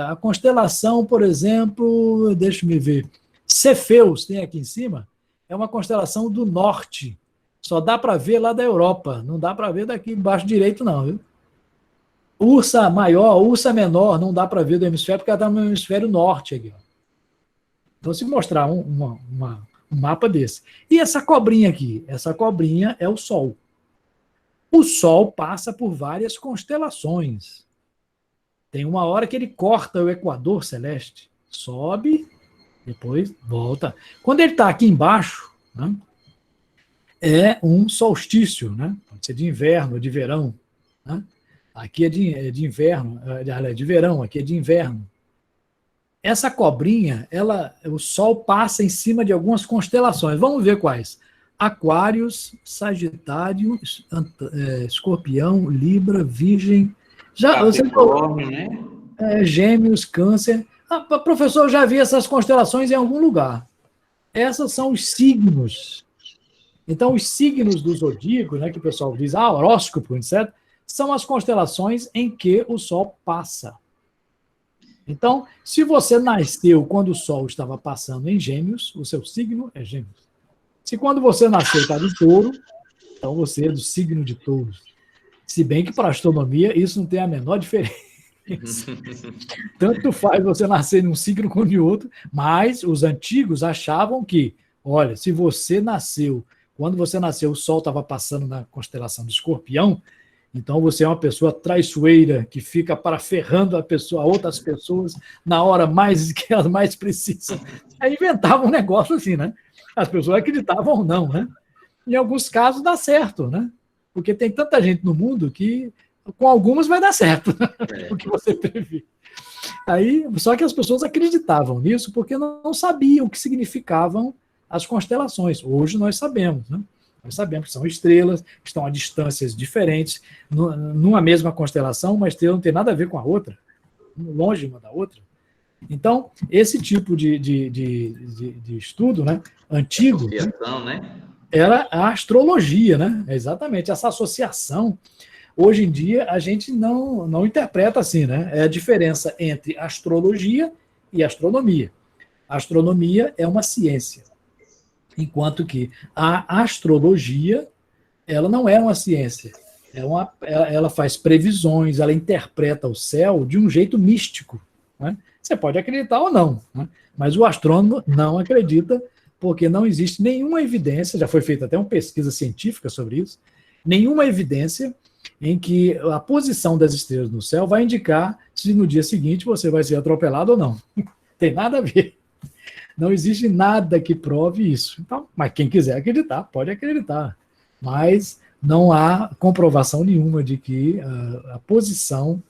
a constelação, por exemplo, deixa-me ver, Cefeus, tem aqui em cima, é uma constelação do norte. Só dá para ver lá da Europa, não dá para ver daqui embaixo direito não, viu? Ursa maior, ursa menor, não dá para ver do hemisfério, porque ela está no hemisfério norte aqui. Então, se mostrar um mapa desse. E essa cobrinha aqui? Essa cobrinha é o Sol. O Sol passa por várias constelações. Tem uma hora que ele corta o equador celeste. Sobe, depois volta. Quando ele está aqui embaixo, né, é um solstício, né? Pode ser de inverno, de verão. Né? Aqui é de inverno, de verão, aqui é de inverno. Essa cobrinha, o Sol passa em cima de algumas constelações. Vamos ver quais. Aquários, Sagitário, Escorpião, Libra, Virgem. Capricórnio, né? Gêmeos, Câncer. Professor, eu já vi essas constelações em algum lugar. Essas são os signos. Então, os signos do zodíaco, né, que o pessoal diz, horóscopo, etc., são as constelações em que o Sol passa. Então, se você nasceu quando o Sol estava passando em Gêmeos, o seu signo é Gêmeos. Se quando você nasceu estava em Touro, então você é do signo de Touro. Se bem que para a astronomia isso não tem a menor diferença. Tanto faz você nascer num signo como em outro, mas os antigos achavam que, olha, se você nasceu, quando você nasceu o Sol estava passando na constelação do Escorpião, então você é uma pessoa traiçoeira, que fica paraferrando a outras pessoas na hora que elas mais precisam. Aí inventavam um negócio assim, né? As pessoas acreditavam ou não, né? Em alguns casos dá certo, né? Porque tem tanta gente no mundo que com algumas vai dar certo, o que você previu. Aí, só que as pessoas acreditavam nisso porque não sabiam o que significavam as constelações. Hoje nós sabemos, né? Nós sabemos que são estrelas, que estão a distâncias diferentes, numa mesma constelação, uma estrela não tem nada a ver com a outra, longe uma da outra. Então, esse tipo de estudo, né, antigo, né? Era a astrologia, né? Exatamente, essa associação. Hoje em dia, a gente não interpreta assim, né? É a diferença entre astrologia e astronomia. A astronomia é uma ciência, enquanto que a astrologia, ela não é uma ciência. Ela faz previsões, ela interpreta o céu de um jeito místico. Né? Você pode acreditar ou não, né? Mas o astrônomo não acredita, porque não existe nenhuma evidência, já foi feita até uma pesquisa científica sobre isso, nenhuma evidência em que a posição das estrelas no céu vai indicar se no dia seguinte você vai ser atropelado ou não. Tem nada a ver. Não existe nada que prove isso. Então, mas quem quiser acreditar, pode acreditar. Mas não há comprovação nenhuma de que a posição,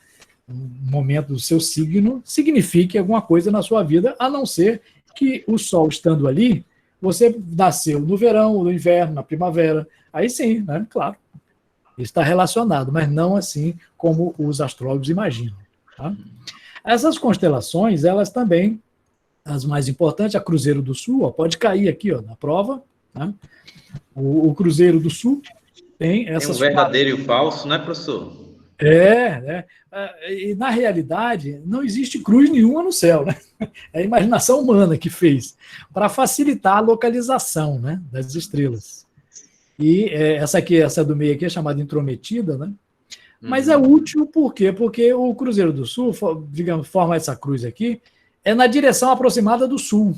o momento do seu signo, signifique alguma coisa na sua vida, a não ser que o Sol estando ali, você nasceu no verão, no inverno, na primavera. Aí sim, né? Claro. Está relacionado, mas não assim como os astrólogos imaginam. Tá? Essas constelações, elas também, as mais importantes, a Cruzeiro do Sul, pode cair aqui na prova. Tá? O Cruzeiro do Sul tem essas... Tem um verdadeiro e o falso, não é, professor? né? E na realidade, não existe cruz nenhuma no céu, né? É a imaginação humana que fez, para facilitar a localização, né, das estrelas. E essa do meio aqui é chamada intrometida, né? Mas é útil por quê? Porque o Cruzeiro do Sul, digamos, forma essa cruz aqui, é na direção aproximada do sul.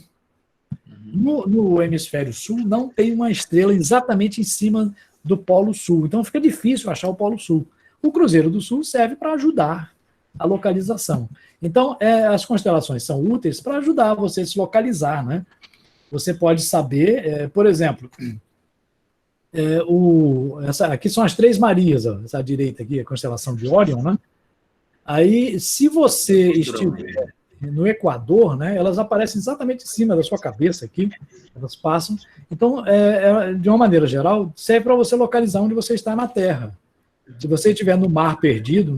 No hemisfério sul não tem uma estrela exatamente em cima do Polo Sul, então fica difícil achar o Polo Sul. O Cruzeiro do Sul serve para ajudar a localização. Então, as constelações são úteis para ajudar você a se localizar, né? Você pode saber, por exemplo, aqui são as Três Marias, essa direita aqui, a constelação de Órion, né? Aí, se você estiver no Equador, né, elas aparecem exatamente em cima da sua cabeça aqui, elas passam. Então, de uma maneira geral, serve para você localizar onde você está na Terra. Se você estiver no mar perdido,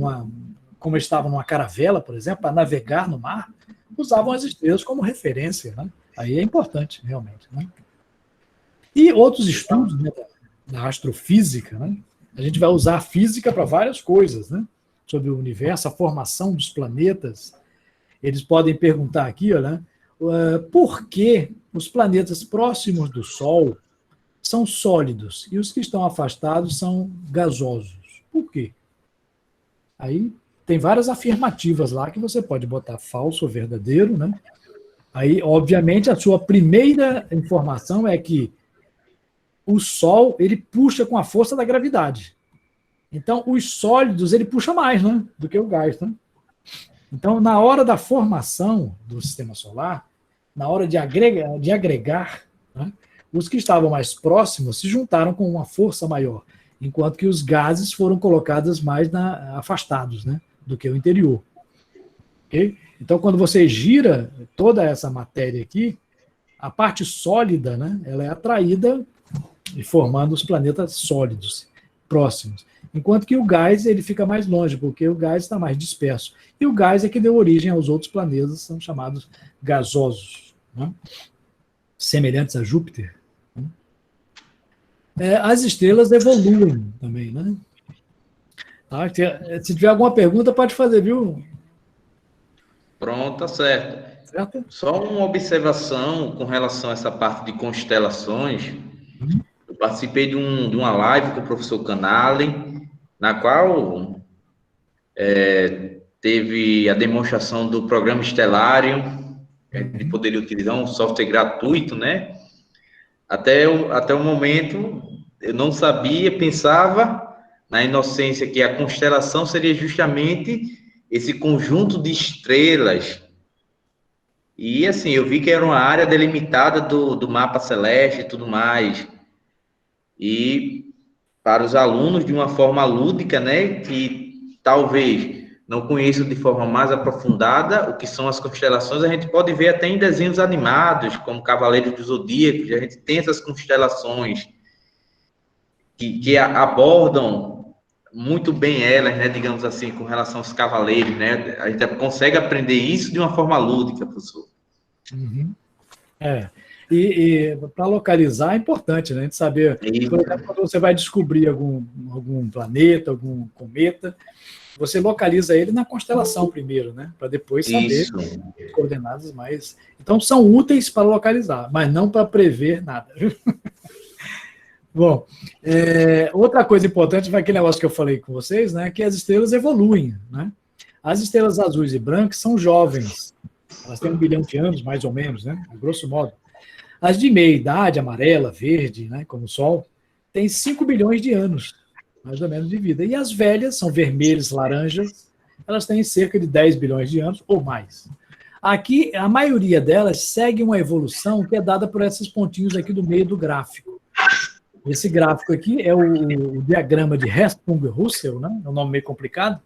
como estava numa caravela, por exemplo, para navegar no mar, usavam as estrelas como referência, né? Aí é importante, realmente. Né? E outros estudos, né, da astrofísica, né? A gente vai usar a física para várias coisas, né? Sobre o universo, a formação dos planetas. Eles podem perguntar aqui, olha, por que os planetas próximos do Sol são sólidos e os que estão afastados são gasosos? Por quê? Aí tem várias afirmativas lá que você pode botar falso ou verdadeiro, né? Aí, obviamente, a sua primeira informação é que o Sol, ele puxa com a força da gravidade. Então, os sólidos, ele puxa mais, né, do que o gás, né? Então, na hora da formação do sistema solar, na hora de agregar, né, os que estavam mais próximos se juntaram com uma força maior, enquanto que os gases foram colocados mais afastados, né, do que o interior. Okay? Então, quando você gira toda essa matéria aqui, a parte sólida, né, ela é atraída e formando os planetas sólidos, próximos. Enquanto que o gás ele fica mais longe, porque o gás está mais disperso. E o gás é que deu origem aos outros planetas, são chamados gasosos, né? Semelhantes a Júpiter. Né? As estrelas evoluem também, né? Tá? Se tiver alguma pergunta, pode fazer, viu? Pronto, tá certo. Certo? Só uma observação com relação a essa parte de constelações. Eu participei de uma live com o professor Canalen, na qual teve a demonstração do programa Stellarium, que a gente poderia utilizar um software gratuito, né? Até o momento, eu não sabia, pensava na inocência que a constelação seria justamente esse conjunto de estrelas. E, assim, eu vi que era uma área delimitada do mapa celeste e tudo mais. E para os alunos, de uma forma lúdica, né, que talvez não conheçam de forma mais aprofundada o que são as constelações, a gente pode ver até em desenhos animados, como Cavaleiros do Zodíaco, a gente tem essas constelações que abordam muito bem elas, né, digamos assim, com relação aos cavaleiros, né, a gente consegue aprender isso de uma forma lúdica, professor. Uhum. E para localizar é importante, né? A gente saber, por exemplo, quando você vai descobrir algum planeta, algum cometa, você localiza ele na constelação primeiro, né? Para depois saber as coordenadas mais. Então são úteis para localizar, mas não para prever nada. Bom, outra coisa importante foi aquele negócio que eu falei com vocês, né? Que as estrelas evoluem, né? As estrelas azuis e brancas são jovens. Elas têm 1 bilhão de anos, mais ou menos, né? A grosso modo. As de meia idade, amarela, verde, né, como o Sol, têm 5 bilhões de anos, mais ou menos, de vida. E as velhas, são vermelhas, laranjas, elas têm cerca de 10 bilhões de anos ou mais. Aqui, a maioria delas segue uma evolução que é dada por esses pontinhos aqui do meio do gráfico. Esse gráfico aqui é o diagrama de Hertzsprung-Russell, né? É um nome meio complicado,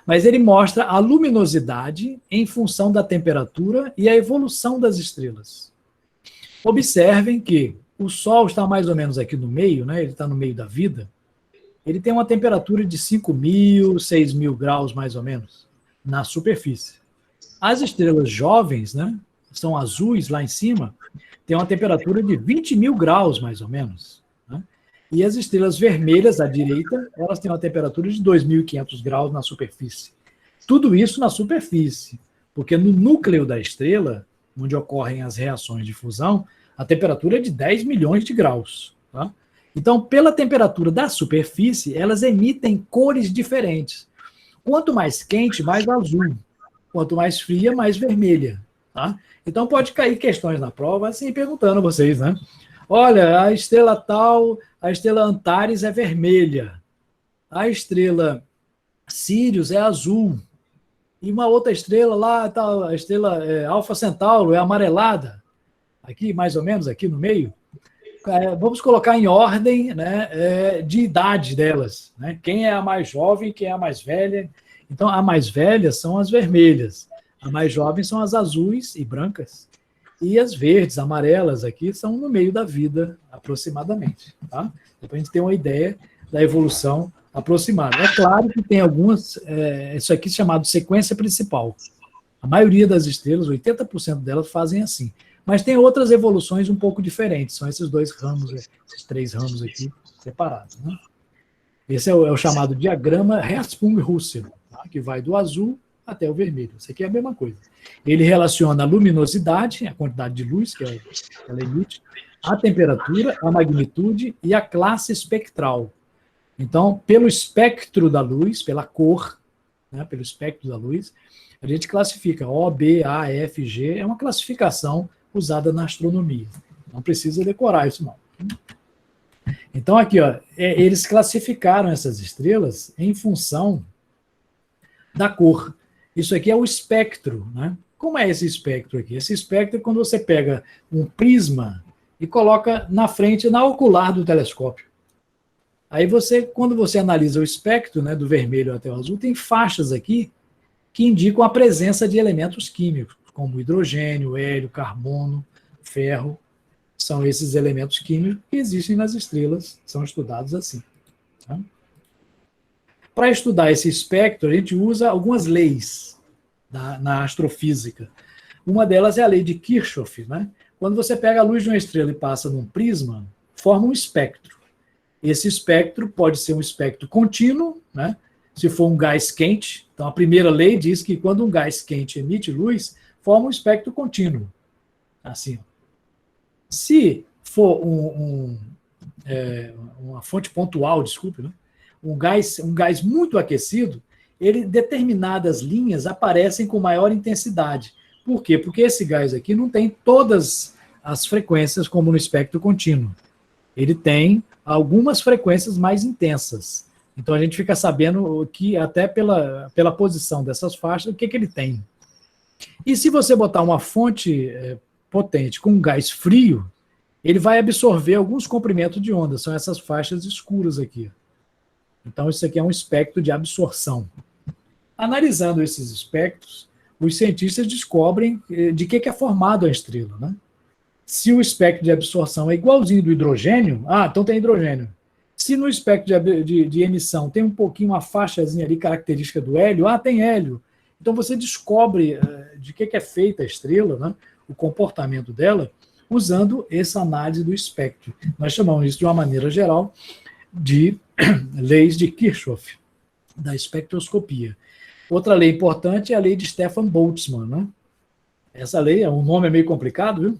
mas ele mostra a luminosidade em função da temperatura e a evolução das estrelas. Observem que o Sol está mais ou menos aqui no meio, né? Ele está no meio da vida. Ele tem uma temperatura de 5.000, 6.000 graus, mais ou menos, na superfície. As estrelas jovens, né, são azuis lá em cima, têm uma temperatura de 20.000 graus, mais ou menos. Né? E as estrelas vermelhas, à direita, elas têm uma temperatura de 2.500 graus na superfície. Tudo isso na superfície, porque no núcleo da estrela, onde ocorrem as reações de fusão, a temperatura é de 10 milhões de graus. Tá? Então, pela temperatura da superfície, elas emitem cores diferentes. Quanto mais quente, mais azul. Quanto mais fria, mais vermelha. Tá? Então, pode cair questões na prova, assim, perguntando a vocês, né? Olha, a estrela tal, a estrela Antares é vermelha. A estrela Sirius é azul. E uma outra estrela lá, a estrela Alfa Centauro é amarelada. Aqui, mais ou menos, aqui no meio. Vamos colocar em ordem, né, de idade delas. Né? Quem é a mais jovem, quem é a mais velha. Então, a mais velha são as vermelhas. A mais jovem são as azuis e brancas. E as verdes, amarelas aqui, são no meio da vida, aproximadamente. Tá? Para a gente ter uma ideia da evolução aproximada. É claro que tem algumas, isso aqui é chamado sequência principal. A maioria das estrelas, 80% delas, fazem assim. Mas tem outras evoluções um pouco diferentes. São esses dois ramos, esses 3 ramos aqui separados. Né? Esse é o chamado diagrama Hertzsprung-Russell, tá? Que vai do azul até o vermelho. Isso aqui é a mesma coisa. Ele relaciona a luminosidade, a quantidade de luz que ela emite, a temperatura, a magnitude e a classe espectral. Então, pelo espectro da luz, pela cor, né, pelo espectro da luz, a gente classifica O, B, A, F, G, é uma classificação usada na astronomia. Não precisa decorar isso, não. Então, aqui, ó, eles classificaram essas estrelas em função da cor. Isso aqui é o espectro, né? Como é esse espectro aqui? Esse espectro é quando você pega um prisma e coloca na frente, na ocular do telescópio. Aí quando você analisa o espectro, né, do vermelho até o azul, tem faixas aqui que indicam a presença de elementos químicos, como hidrogênio, hélio, carbono, ferro. São esses elementos químicos que existem nas estrelas, são estudados assim. Tá? Para estudar esse espectro, a gente usa algumas leis na astrofísica. Uma delas é a lei de Kirchhoff, né? Quando você pega a luz de uma estrela e passa num prisma, forma um espectro. Esse espectro pode ser um espectro contínuo, né? Se for um gás quente. Então, a primeira lei diz que quando um gás quente emite luz, forma um espectro contínuo. Assim. Se for uma fonte pontual, desculpe, né? um gás muito aquecido, determinadas linhas aparecem com maior intensidade. Por quê? Porque esse gás aqui não tem todas as frequências como no espectro contínuo. Ele tem algumas frequências mais intensas. Então a gente fica sabendo que até pela posição dessas faixas, o que ele tem. E se você botar uma fonte potente com um gás frio, ele vai absorver alguns comprimentos de onda, são essas faixas escuras aqui. Então isso aqui é um espectro de absorção. Analisando esses espectros, os cientistas descobrem de que é formado a estrela, né? Se o espectro de absorção é igualzinho do hidrogênio, então tem hidrogênio. Se no espectro de emissão tem um pouquinho, uma faixazinha ali característica do hélio, tem hélio. Então você descobre de que é feita a estrela, né? O comportamento dela, usando essa análise do espectro. Nós chamamos isso de uma maneira geral de leis de Kirchhoff, da espectroscopia. Outra lei importante é a lei de Stefan Boltzmann, né? Essa lei, o nome é meio complicado, viu?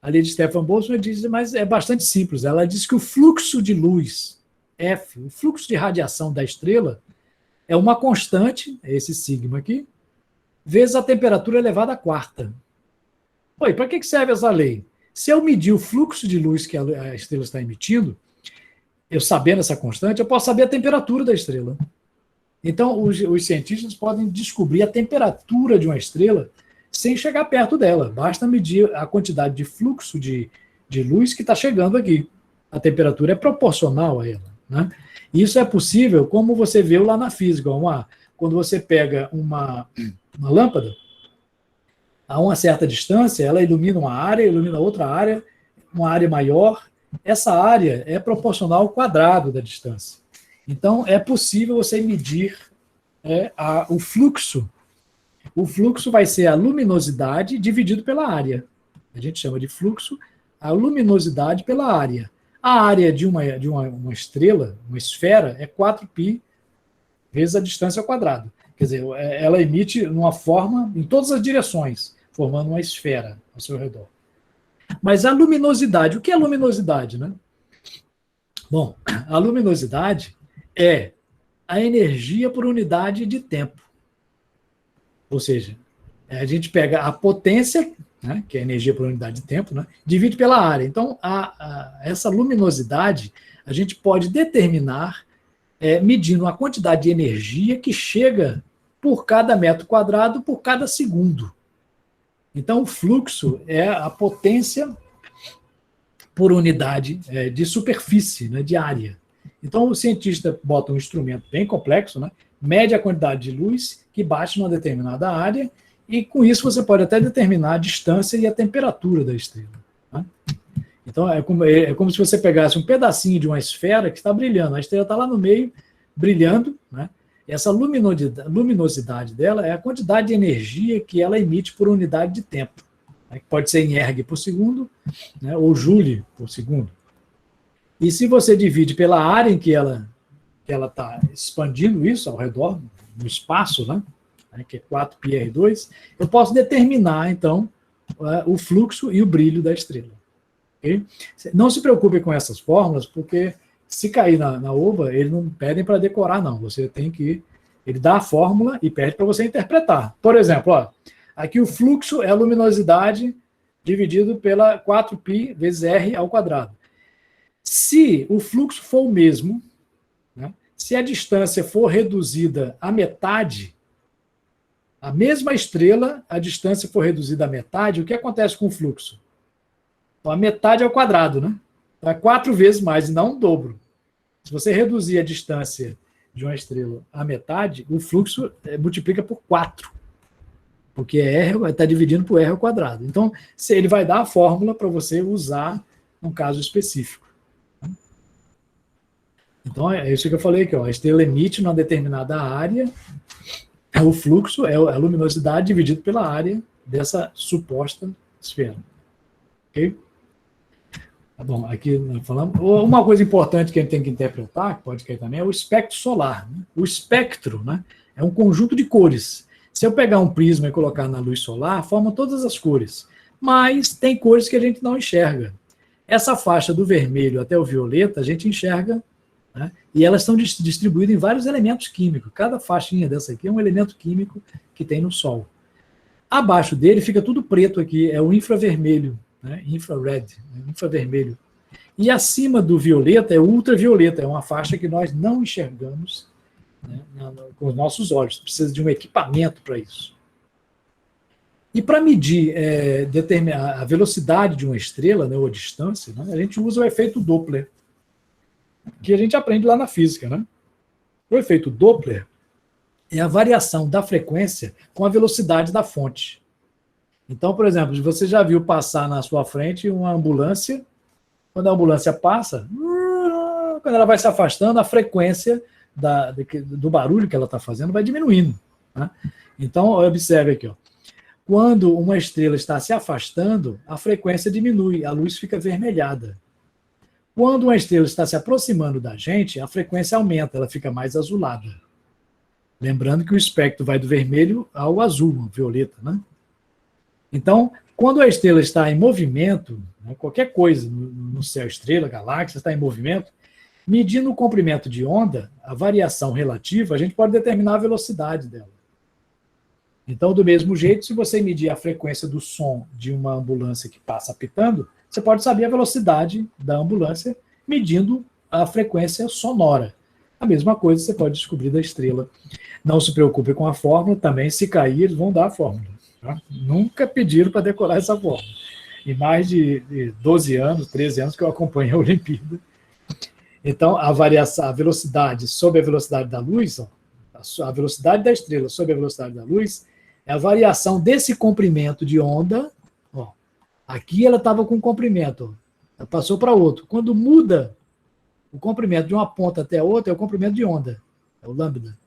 A lei de Stefan Boltzmann diz, mas é bastante simples. Ela diz que o fluxo de luz, F, o fluxo de radiação da estrela, é uma constante, é esse sigma aqui, vezes a temperatura elevada à quarta. Oi, para que serve essa lei? Se eu medir o fluxo de luz que a estrela está emitindo, eu sabendo essa constante, eu posso saber a temperatura da estrela. Então, os cientistas podem descobrir a temperatura de uma estrela sem chegar perto dela. Basta medir a quantidade de fluxo de luz que está chegando aqui. A temperatura é proporcional a ela, né? Isso é possível, como você viu lá na física. Quando você pega uma lâmpada, a uma certa distância, ela ilumina uma área, ilumina outra área, uma área maior. Essa área é proporcional ao quadrado da distância. Então, é possível você medir o fluxo. O fluxo vai ser a luminosidade dividido pela área. A gente chama de fluxo a luminosidade pela área. A área de uma estrela, uma esfera, é 4π vezes a distância ao quadrado. Quer dizer, ela emite numa forma em todas as direções, formando uma esfera ao seu redor. Mas a luminosidade, o que é luminosidade, né? Bom, a luminosidade é a energia por unidade de tempo. Ou seja, a gente pega a potência, né, que é a energia por unidade de tempo, né, divide pela área. Então, essa luminosidade a gente pode determinar medindo a quantidade de energia que chega por cada metro quadrado por cada segundo. Então, o fluxo é a potência por unidade de superfície, né, de área. Então, o cientista bota um instrumento bem complexo, né, mede a quantidade de luz que bate numa determinada área, e com isso você pode até determinar a distância e a temperatura da estrela. Né? Então, é como se você pegasse um pedacinho de uma esfera que está brilhando, a estrela está lá no meio, brilhando, né? Essa luminosidade dela é a quantidade de energia que ela emite por unidade de tempo. Né? Pode ser em erg por segundo, né? Ou joule por segundo. E se você divide pela área em que ela está expandindo isso ao redor, no espaço, né? Que é 4πr2, eu posso determinar, então, o fluxo e o brilho da estrela. Okay? Não se preocupe com essas fórmulas, porque se cair na oba, eles não pedem para decorar, não. Você tem que Ele dá a fórmula e pede para você interpretar. Por exemplo, ó, aqui o fluxo é a luminosidade dividido pela 4π vezes r ao quadrado. Se o fluxo for o mesmo, né, se a distância for reduzida à metade, a mesma estrela, a distância for reduzida à metade, o que acontece com o fluxo? Então, a metade ao quadrado, né? Então, é 4 vezes mais, e não um dobro. Se você reduzir a distância de uma estrela à metade, o fluxo multiplica por 4. Porque R está dividindo por R ao quadrado. Então, ele vai dar a fórmula para você usar num caso específico. Então, é isso que eu falei aqui. Ó, a estrela emite numa determinada área, o fluxo é a luminosidade dividido pela área dessa suposta esfera. Ok? Tá bom, aqui nós falamos. Uma coisa importante que a gente tem que interpretar, que pode cair também, é o espectro solar. Né? O espectro, né, é um conjunto de cores. Se eu pegar um prisma e colocar na luz solar, forma todas as cores. Mas tem cores que a gente não enxerga. Essa faixa do vermelho até o violeta, a gente enxerga, né? E elas estão distribuídas em vários elementos químicos. Cada faixinha dessa aqui é um elemento químico que tem no Sol. Abaixo dele fica tudo preto aqui, é o infravermelho, né? Infrared, infravermelho. E acima do violeta é o ultravioleta, é uma faixa que nós não enxergamos, né, com os nossos olhos. Precisa de um equipamento para isso. E para medir determinar a velocidade de uma estrela, né, ou a distância, né, a gente usa o efeito Doppler, que a gente aprende lá na física. Né? O efeito Doppler é a variação da frequência com a velocidade da fonte. Então, por exemplo, você já viu passar na sua frente uma ambulância. Quando a ambulância passa, quando ela vai se afastando, a frequência do barulho que ela está fazendo vai diminuindo. Né? Então, observe aqui. Ó. Quando uma estrela está se afastando, a frequência diminui, a luz fica avermelhada. Quando uma estrela está se aproximando da gente, a frequência aumenta, ela fica mais azulada. Lembrando que o espectro vai do vermelho ao azul, ao violeta. Né? Então, quando a estrela está em movimento, né, qualquer coisa no céu, estrela, galáxia, está em movimento, medindo o comprimento de onda, a variação relativa, a gente pode determinar a velocidade dela. Então, do mesmo jeito, se você medir a frequência do som de uma ambulância que passa apitando, você pode saber a velocidade da ambulância medindo a frequência sonora. A mesma coisa você pode descobrir da estrela. Não se preocupe com a fórmula, também se cair, eles vão dar a fórmula. Tá? Nunca pediram para decorar essa fórmula. Em mais de 12 anos, 13 anos que eu acompanho a Olimpíada. Então, a velocidade sobre a velocidade da luz, ó, a velocidade da estrela sobre a velocidade da luz, é a variação desse comprimento de onda. Ó, aqui ela estava com comprimento, ó, ela passou para outro. Quando muda o comprimento de uma ponta até a outra, é o comprimento de onda, é o lambda.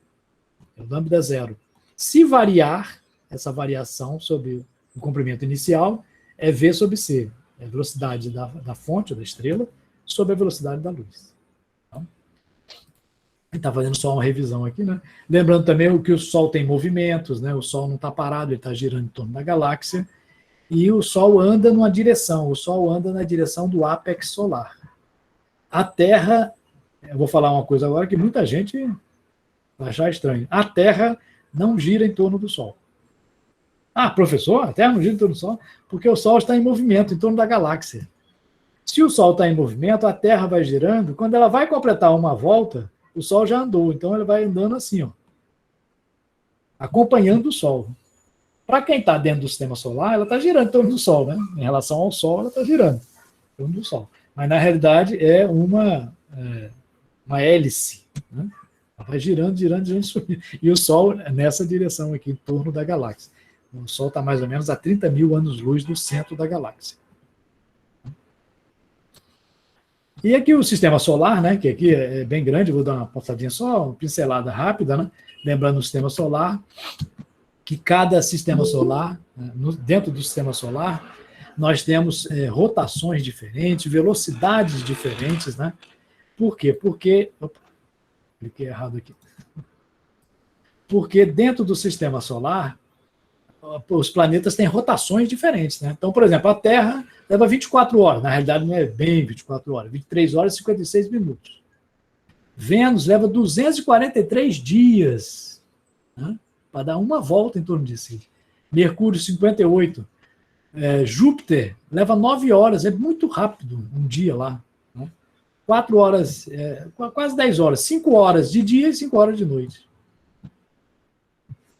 É o lambda zero. Se variar, essa variação sobre o comprimento inicial é V sobre C, é a velocidade da fonte, da estrela, sobre a velocidade da luz. Então, a gente está fazendo só uma revisão aqui, né? Lembrando também que o Sol tem movimentos, né? O Sol não está parado, ele está girando em torno da galáxia, e o Sol anda numa direção, o Sol anda na direção do ápex solar. A Terra, eu vou falar uma coisa agora que muita gente vai achar estranho, a Terra não gira em torno do Sol. Ah, professor, a Terra não gira em torno do Sol? Porque o Sol está em movimento em torno da galáxia. Se o Sol está em movimento, a Terra vai girando, quando ela vai completar uma volta, o Sol já andou, então ela vai andando assim, ó, acompanhando o Sol. Para quem está dentro do sistema solar, ela está girando em torno do Sol, né? Em relação ao Sol, ela está girando em torno do Sol. Mas, na realidade, é uma hélice, né? Ela vai girando, girando, girando, subindo. E o Sol nessa direção aqui, em torno da galáxia. O Sol está mais ou menos a 30 mil anos-luz do centro da galáxia. E aqui o sistema solar, né, que aqui é bem grande, vou dar uma passadinha só, uma pincelada rápida, né? Lembrando o sistema solar, que cada sistema solar, dentro do sistema solar, nós temos rotações diferentes, velocidades diferentes, né? Por quê? Porque... Opa, cliquei errado aqui. Porque dentro do sistema solar, os planetas têm rotações diferentes, né? Então, por exemplo, a Terra leva 24 horas, na realidade não é bem 24 horas, 23 horas e 56 minutos. Vênus leva 243 dias né, para dar uma volta em torno de si. Mercúrio, 58. Júpiter leva 9 horas, é muito rápido um dia lá. Né? 4 horas, quase 10 horas, 5 horas de dia e 5 horas de noite.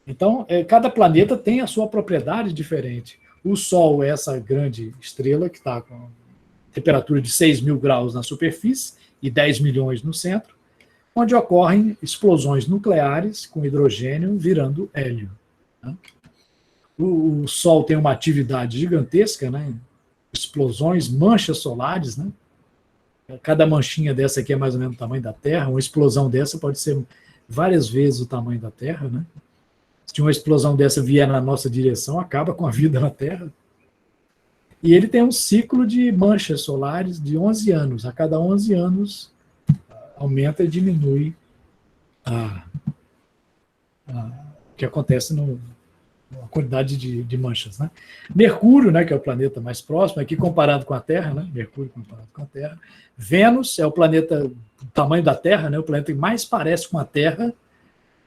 Então, cada planeta tem a sua propriedade diferente. O Sol é essa grande estrela que está com temperatura de 6.000 graus na superfície e 10 milhões no centro, onde ocorrem explosões nucleares com hidrogênio virando hélio. Né? O Sol tem uma atividade gigantesca, né? Explosões, manchas solares, né? Cada manchinha dessa aqui é mais ou menos o tamanho da Terra. Uma explosão dessa pode ser várias vezes o tamanho da Terra, né? Se uma explosão dessa vier na nossa direção, acaba com a vida na Terra. E ele tem um ciclo de manchas solares de 11 anos. A cada 11 anos, aumenta e diminui o que acontece na quantidade de manchas. Né? Mercúrio, né, que é o planeta mais próximo, aqui comparado com a Terra, né? Mercúrio comparado com a Terra. Vênus é o planeta do tamanho da Terra, né? O planeta que mais parece com a Terra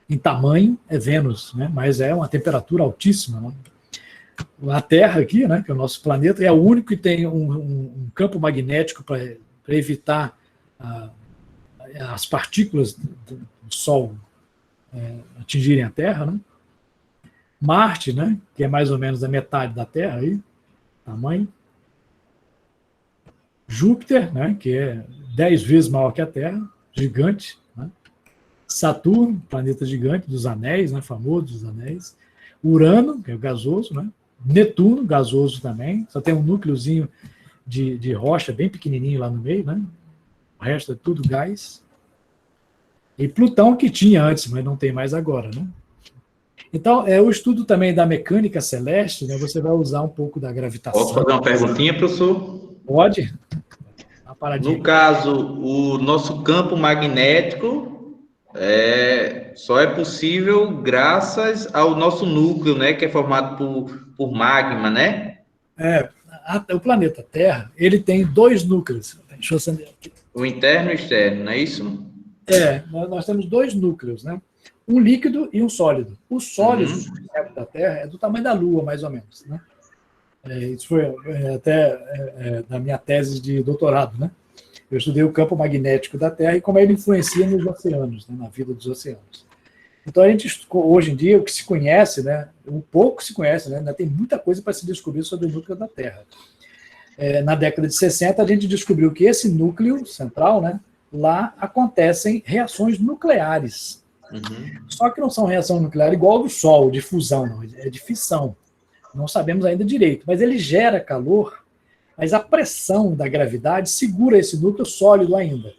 em tamanho é Vênus, né? Mas é uma temperatura altíssima. Né? A Terra aqui, né, que é o nosso planeta, é o único que tem um campo magnético para evitar as partículas do Sol atingirem a Terra, né? Marte, né, que é mais ou menos a metade da Terra, aí, tamanho. Júpiter, né, que é 10 vezes maior que a Terra, gigante. Né? Saturno, planeta gigante dos anéis, né, famoso dos anéis. Urano, que é o gasoso. Né? Netuno, gasoso também, só tem um núcleozinho de rocha bem pequenininho lá no meio. Né? O resto é tudo gás. E Plutão, que tinha antes, mas não tem mais agora, né? Então, o estudo também da mecânica celeste, né, você vai usar um pouco da gravitação. Posso fazer uma perguntinha, professor? Pode. No caso, o nosso campo magnético só é possível graças ao nosso núcleo, né, que é formado por magma, né? O planeta Terra, ele tem 2 núcleos. Deixa eu acender aqui. O interno e o externo, não é isso? Nós temos 2 núcleos, né? Um líquido e um sólido. O sólido da Terra é do tamanho da Lua, mais ou menos. Né? Isso foi até da minha tese de doutorado. Né? Eu estudei o campo magnético da Terra e como ele influencia nos oceanos, né? Na vida dos oceanos. Então, a gente, hoje em dia, o que se conhece, né? Um pouco se conhece, né? Ainda tem muita coisa para se descobrir sobre o núcleo da Terra. Na década de 60, a gente descobriu que esse núcleo central, né? Lá acontecem reações nucleares. Só que não são reação nuclear igual ao do Sol, de fusão, não, é de fissão. Não sabemos ainda direito, mas ele gera calor, mas a pressão da gravidade segura esse núcleo sólido ainda.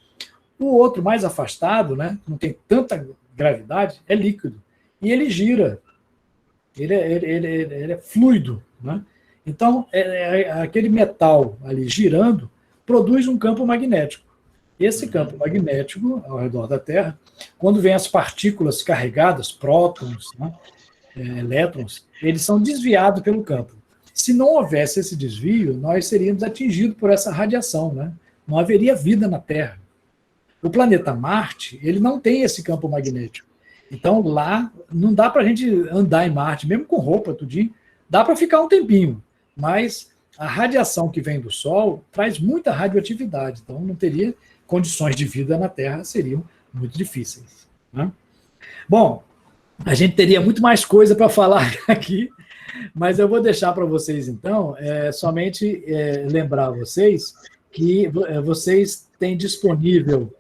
O outro mais afastado, né, não tem tanta gravidade, é líquido. E ele gira. Ele é fluido. Né? Então, aquele metal ali girando produz um campo magnético. Esse campo magnético, ao redor da Terra, quando vem as partículas carregadas, prótons, né, elétrons, eles são desviados pelo campo. Se não houvesse esse desvio, nós seríamos atingidos por essa radiação. Né? Não haveria vida na Terra. O planeta Marte, ele não tem esse campo magnético. Então, lá, não dá para a gente andar em Marte, mesmo com roupa, tudinho. Dá para ficar um tempinho, mas a radiação que vem do Sol traz muita radioatividade. Então, não teria condições de vida na Terra, seriam muito difíceis. Né? Bom, a gente teria muito mais coisa para falar aqui, mas eu vou deixar para vocês, então, somente lembrar vocês que vocês têm disponível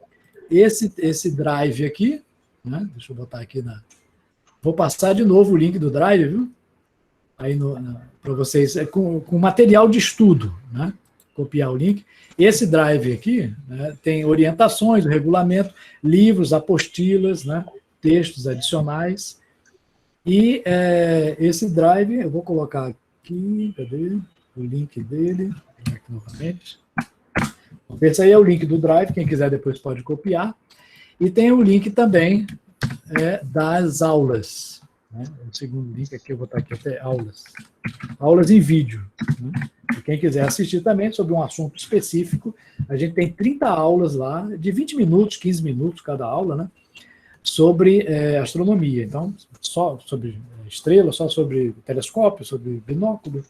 esse drive aqui, né? Deixa eu botar aqui Vou passar de novo o link do drive, viu? Aí para vocês, com material de estudo, né? Copiar o link. Esse drive aqui, né, tem orientações, o regulamento, livros, apostilas, né, textos adicionais. E esse drive, eu vou colocar aqui, cadê o link dele? Aqui novamente. Esse aí é o link do drive, quem quiser depois pode copiar. E tem o link também das aulas. Né? O segundo link aqui, eu vou botar aqui até aulas. Aulas em vídeo. Né? Quem quiser assistir também sobre um assunto específico, a gente tem 30 aulas lá, de 20 minutos, 15 minutos cada aula, né? sobre astronomia. Então, só sobre estrelas, só sobre telescópio, sobre binóculo,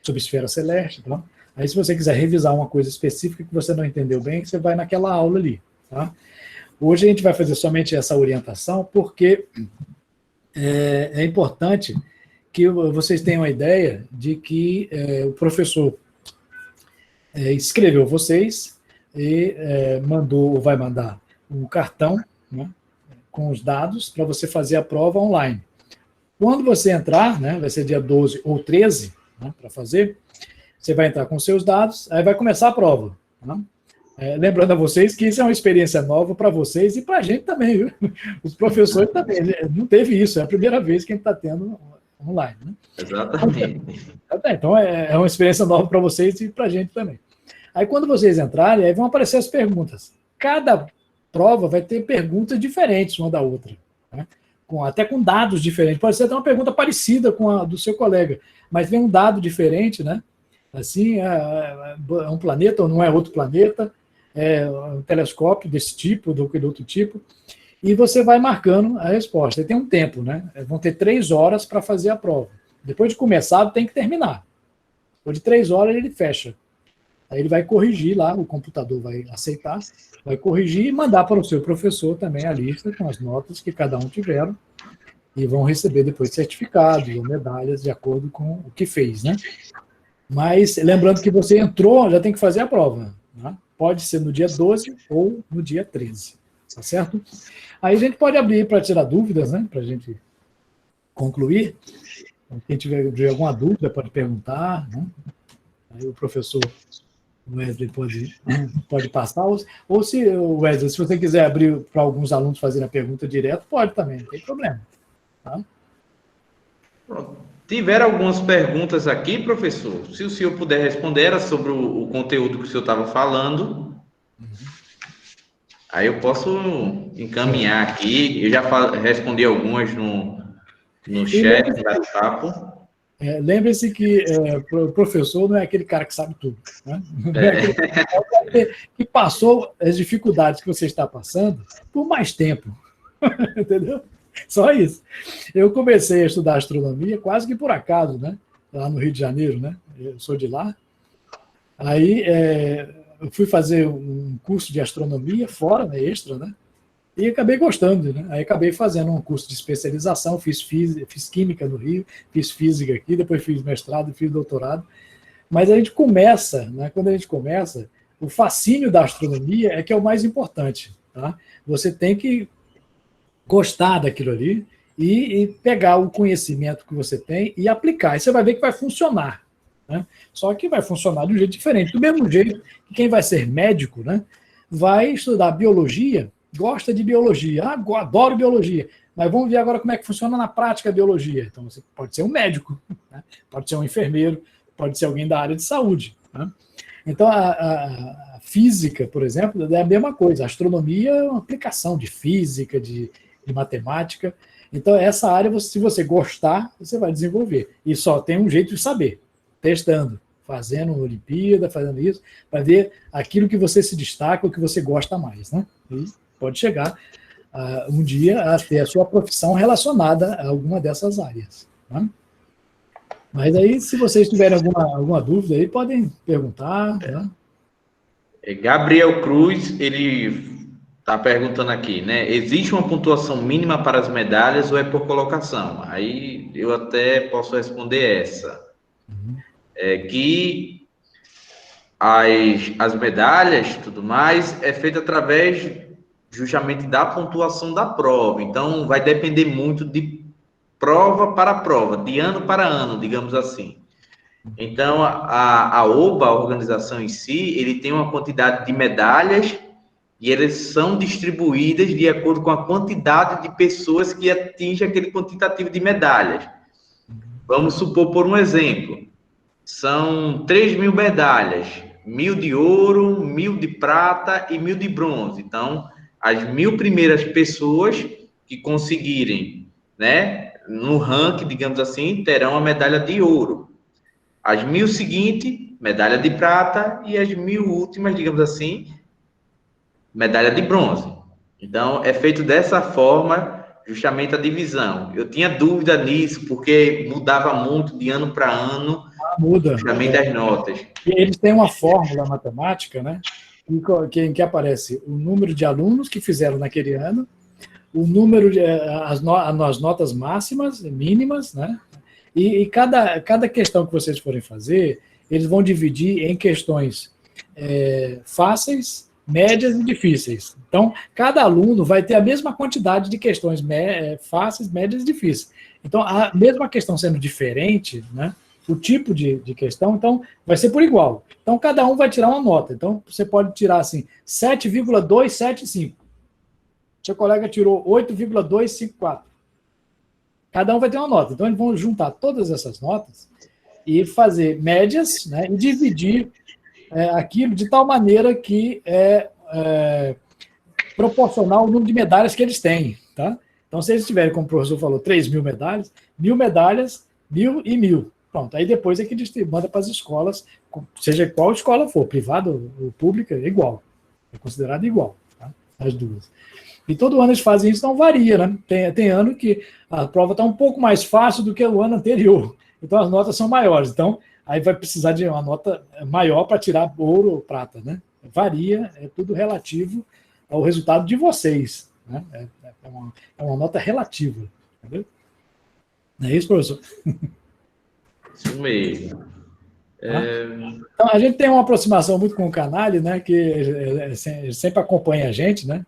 sobre esfera celeste. Tá? Aí, se você quiser revisar uma coisa específica que você não entendeu bem, você vai naquela aula ali. Tá? Hoje a gente vai fazer somente essa orientação, porque é importante que vocês tenham a ideia de que o professor escreveu vocês e vai mandar um cartão, né, com os dados para você fazer a prova online. Quando você entrar, né, vai ser dia 12 ou 13, né, para fazer, você vai entrar com seus dados, aí vai começar a prova. Né? Lembrando a vocês que isso é uma experiência nova para vocês e para a gente também, viu? Os professores também, não teve isso, é a primeira vez que a gente está tendo online. Né? Exatamente. Então, é uma experiência nova para vocês e para a gente também. Aí, quando vocês entrarem, aí vão aparecer as perguntas. Cada prova vai ter perguntas diferentes uma da outra, né? Até com dados diferentes. Pode ser até uma pergunta parecida com a do seu colega, mas vem um dado diferente, né? Assim, é um planeta ou não é outro planeta, é um telescópio desse tipo, do outro tipo, e você vai marcando a resposta. E tem um tempo, né? Vão ter 3 horas para fazer a prova. Depois de começar, tem que terminar. Depois de 3 horas, ele fecha. Aí ele vai corrigir lá, o computador vai aceitar, vai corrigir e mandar para o seu professor também a lista com as notas que cada um tiveram e vão receber depois certificados ou medalhas de acordo com o que fez, né? Mas lembrando que você entrou, já tem que fazer a prova, né? Pode ser no dia 12 ou no dia 13, tá certo? Aí a gente pode abrir para tirar dúvidas, né? Para a gente concluir. Quem tiver alguma dúvida pode perguntar, né? Aí o professor Wesley pode passar, ou se, Wesley, se você quiser abrir para alguns alunos fazerem a pergunta direto, pode também, não tem problema. Tá? Tiveram algumas perguntas aqui, professor. Se o senhor puder responder, era sobre o conteúdo que o senhor estava falando. Aí eu posso encaminhar aqui. Eu já respondi algumas no chat, no bate-papo. Lembre-se que o professor não é aquele cara que sabe tudo. Né? Não é aquele cara que passou as dificuldades que você está passando por mais tempo. Entendeu? Só isso. Eu comecei a estudar astronomia quase que por acaso, né? Lá no Rio de Janeiro, né? Eu sou de lá. Aí eu fui fazer um curso de astronomia fora, né? Extra, né? E acabei gostando, né? Aí acabei fazendo um curso de especialização, fiz química no Rio, fiz física aqui, depois fiz mestrado, fiz doutorado. Mas a gente começa, né? Quando a gente começa, o fascínio da astronomia é que é o mais importante, tá? Você tem que gostar daquilo ali e pegar o conhecimento que você tem e aplicar. E você vai ver que vai funcionar, né? Só que vai funcionar de um jeito diferente. Do mesmo jeito que quem vai ser médico, né, vai estudar biologia, gosta de biologia. Adoro biologia. Mas vamos ver agora como é que funciona na prática a biologia. Então, você pode ser um médico, né? Pode ser um enfermeiro, pode ser alguém da área de saúde. Né? Então, a física, por exemplo, é a mesma coisa. A astronomia é uma aplicação de física, de matemática. Então, essa área, se você gostar, você vai desenvolver. E só tem um jeito de saber, testando, fazendo uma Olimpíada, fazendo isso, para ver aquilo que você se destaca, o que você gosta mais. Né? E pode chegar um dia a ter a sua profissão relacionada a alguma dessas áreas. Né? Mas aí, se vocês tiverem alguma dúvida, aí podem perguntar. Né? Gabriel Cruz, ele está perguntando aqui, né? Existe uma pontuação mínima para as medalhas ou é por colocação? Aí eu até posso responder essa. Que as medalhas, tudo mais, é feito através justamente da pontuação da prova. Então, vai depender muito de prova para prova, de ano para ano, digamos assim. Então, a OBA, a organização em si, ele tem uma quantidade de medalhas e elas são distribuídas de acordo com a quantidade de pessoas que atingem aquele quantitativo de medalhas. Vamos supor, por um exemplo, são 3.000 medalhas, 1.000 de ouro, 1.000 de prata e 1.000 de bronze. Então, as 1.000 primeiras pessoas que conseguirem, né, no ranking, digamos assim, terão a medalha de ouro. As 1.000 seguintes, medalha de prata, e as 1.000 últimas, digamos assim, medalha de bronze. Então, é feito dessa forma, justamente a divisão. Eu tinha dúvida nisso, porque mudava muito de ano para ano, Muda. justamente as notas. E eles têm uma fórmula matemática, né? Em que aparece o número de alunos que fizeram naquele ano, o número de as notas máximas, mínimas, né? E cada questão que vocês forem fazer, eles vão dividir em questões fáceis, médias e difíceis. Então, cada aluno vai ter a mesma quantidade de questões fáceis, médias e difíceis. Então, a mesma questão sendo diferente, né? O tipo de questão, então, vai ser por igual. Então, cada um vai tirar uma nota. Então, você pode tirar, assim, 7,275. Seu colega tirou 8,254. Cada um vai ter uma nota. Então, eles vão juntar todas essas notas e fazer médias, né, e dividir aquilo de tal maneira que é proporcional ao número de medalhas que eles têm. Tá? Então, se eles tiverem, como o professor falou, 3.000 medalhas, 1.000 medalhas, 1.000 e 1.000. Pronto. Aí depois é que eles mandam para as escolas, seja qual escola for, privada ou pública, é igual. É considerado igual, tá? As duas. E todo ano eles fazem isso, não varia, né? Tem ano que a prova está um pouco mais fácil do que o ano anterior. Então as notas são maiores. Então, aí vai precisar de uma nota maior para tirar ouro ou prata, né? Varia, é tudo relativo ao resultado de vocês. Né? É uma nota relativa. Entendeu? Não é isso, professor? Isso mesmo. Então, a gente tem uma aproximação muito com o Canali, né? Que sempre acompanha a gente, né?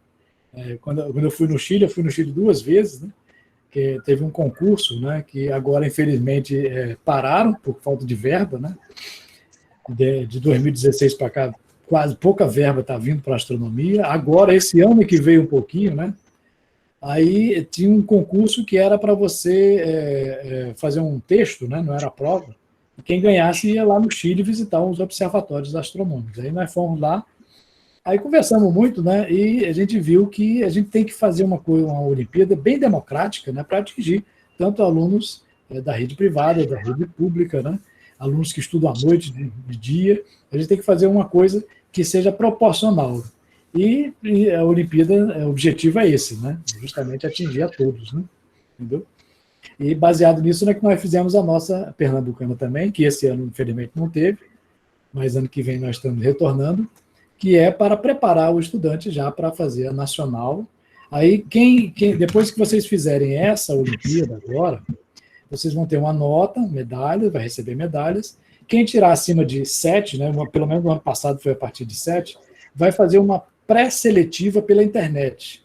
Quando eu fui no Chile 2 vezes, né? Que teve um concurso, né? Que agora, infelizmente, pararam por falta de verba, né? De 2016 para cá, quase pouca verba está vindo para a astronomia. Agora, esse ano que veio um pouquinho, né? Aí tinha um concurso que era para você fazer um texto, né? Não era prova. E quem ganhasse ia lá no Chile visitar os observatórios astronômicos. Aí nós fomos lá. Aí conversamos muito, né? E a gente viu que a gente tem que fazer uma Olimpíada bem democrática, né? Para atingir tanto alunos da rede privada, da rede pública, né? Alunos que estudam à noite, de dia. A gente tem que fazer uma coisa que seja proporcional. E a Olimpíada, o objetivo é esse, né? Justamente atingir a todos, né? Entendeu? E baseado nisso, né, que nós fizemos a nossa Pernambucana também, que esse ano, infelizmente, não teve, mas ano que vem nós estamos retornando, que é para preparar o estudante já para fazer a nacional. Aí, depois que vocês fizerem essa Olimpíada agora, vocês vão ter uma nota, medalha, vai receber medalhas. Quem tirar acima de 7, né, pelo menos no ano passado foi a partir de 7, vai fazer uma pré-seletiva pela internet.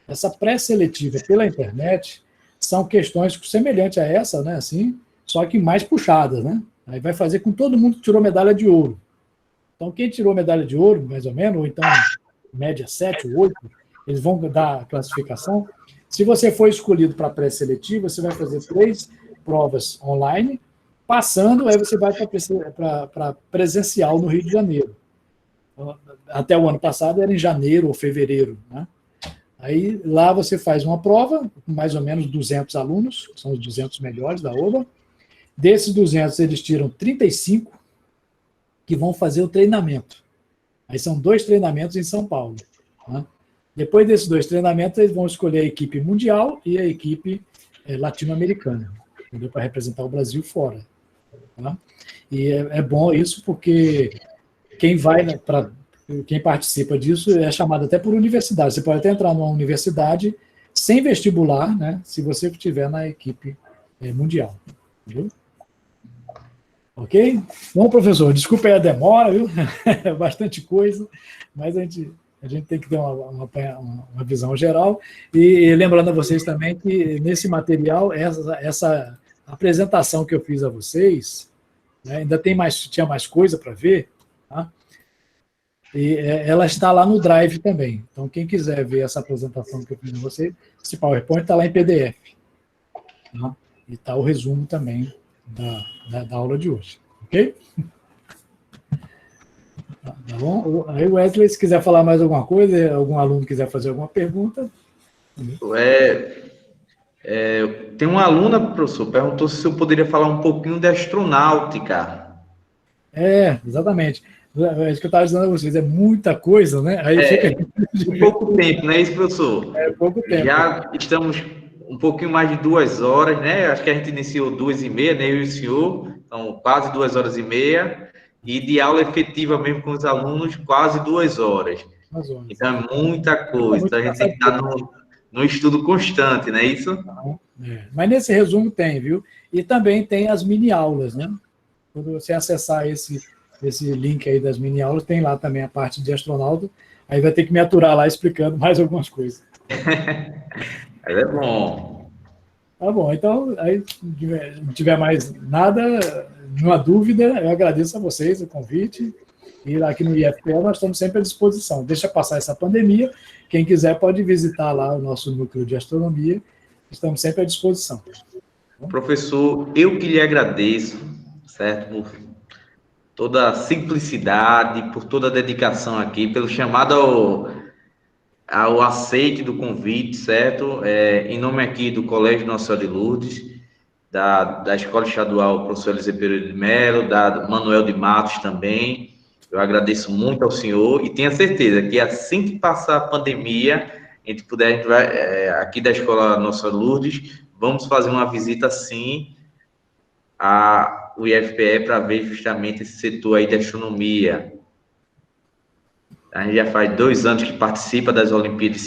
Essa pré-seletiva pela internet são questões semelhantes a essa, né, assim, só que mais puxadas, né? Aí vai fazer com todo mundo que tirou medalha de ouro. Então, quem tirou medalha de ouro, mais ou menos, ou então média 7 ou 8, eles vão dar a classificação. Se você for escolhido para pré-seletiva, você vai fazer 3 provas online, passando, aí você vai para presencial no Rio de Janeiro. Até o ano passado era em janeiro ou fevereiro, né? Aí lá você faz uma prova, com mais ou menos 200 alunos, que são os 200 melhores da OBA. Desses 200, eles tiram 35 que vão fazer o treinamento. Aí são 2 treinamentos em São Paulo. Né? Depois desses 2 treinamentos, eles vão escolher a equipe mundial e a equipe latino-americana, para representar o Brasil fora. Tá? E é bom isso porque quem vai quem participa disso é chamado até por universidade. Você pode até entrar numa universidade sem vestibular, né, se você estiver na equipe mundial. Entendeu? Ok? Bom, professor, desculpa aí a demora, viu? É bastante coisa, mas a gente tem que ter uma visão geral. E lembrando a vocês também que nesse material, essa apresentação que eu fiz a vocês, né, ainda tinha mais coisa para ver, tá? E ela está lá no Drive também. Então, quem quiser ver essa apresentação que eu fiz a vocês, esse PowerPoint está lá em PDF. Tá? E está o resumo também da aula de hoje. Ok? Tá bom? Aí, Wesley, se quiser falar mais alguma coisa, algum aluno quiser fazer alguma pergunta. Tem uma aluna, professor, perguntou se eu poderia falar um pouquinho de astronáutica. Exatamente. É isso que eu estava dizendo a vocês, é muita coisa, né? Aí fica. Em pouco tempo, não é isso, professor? É pouco tempo. Já estamos um pouquinho mais de 2 horas, né? Acho que a gente iniciou 2h30, né? Eu e o senhor, então quase 2 horas e meia, e de aula efetiva mesmo com os alunos, quase 2 horas. Então é muita coisa, então a gente tem que estar no estudo constante, não é isso? Mas nesse resumo tem, viu? E também tem as mini-aulas, né? Quando você acessar esse link aí das mini-aulas, tem lá também a parte de astronauta, aí vai ter que me aturar lá explicando mais algumas coisas. Mas é bom. Tá bom, então, aí, se não tiver mais nada, nenhuma dúvida, eu agradeço a vocês o convite. E aqui no IFPE nós estamos sempre à disposição. Deixa passar essa pandemia. Quem quiser pode visitar lá o nosso núcleo de astronomia. Estamos sempre à disposição. Professor, eu que lhe agradeço, certo? Por toda a simplicidade, por toda a dedicação aqui, pelo chamado ao aceite do convite, certo? Em nome aqui do Colégio Nossa Senhora de Lourdes, da Escola Estadual Professor Eliseu Pereira de Mello, da Manuel de Matos também, eu agradeço muito ao senhor e tenho certeza que assim que passar a pandemia, a gente vai, aqui da Escola Nossa Lourdes, vamos fazer uma visita sim ao IFPE para ver justamente esse setor aí de astronomia. A gente já faz 2 anos que participa das Olimpíadas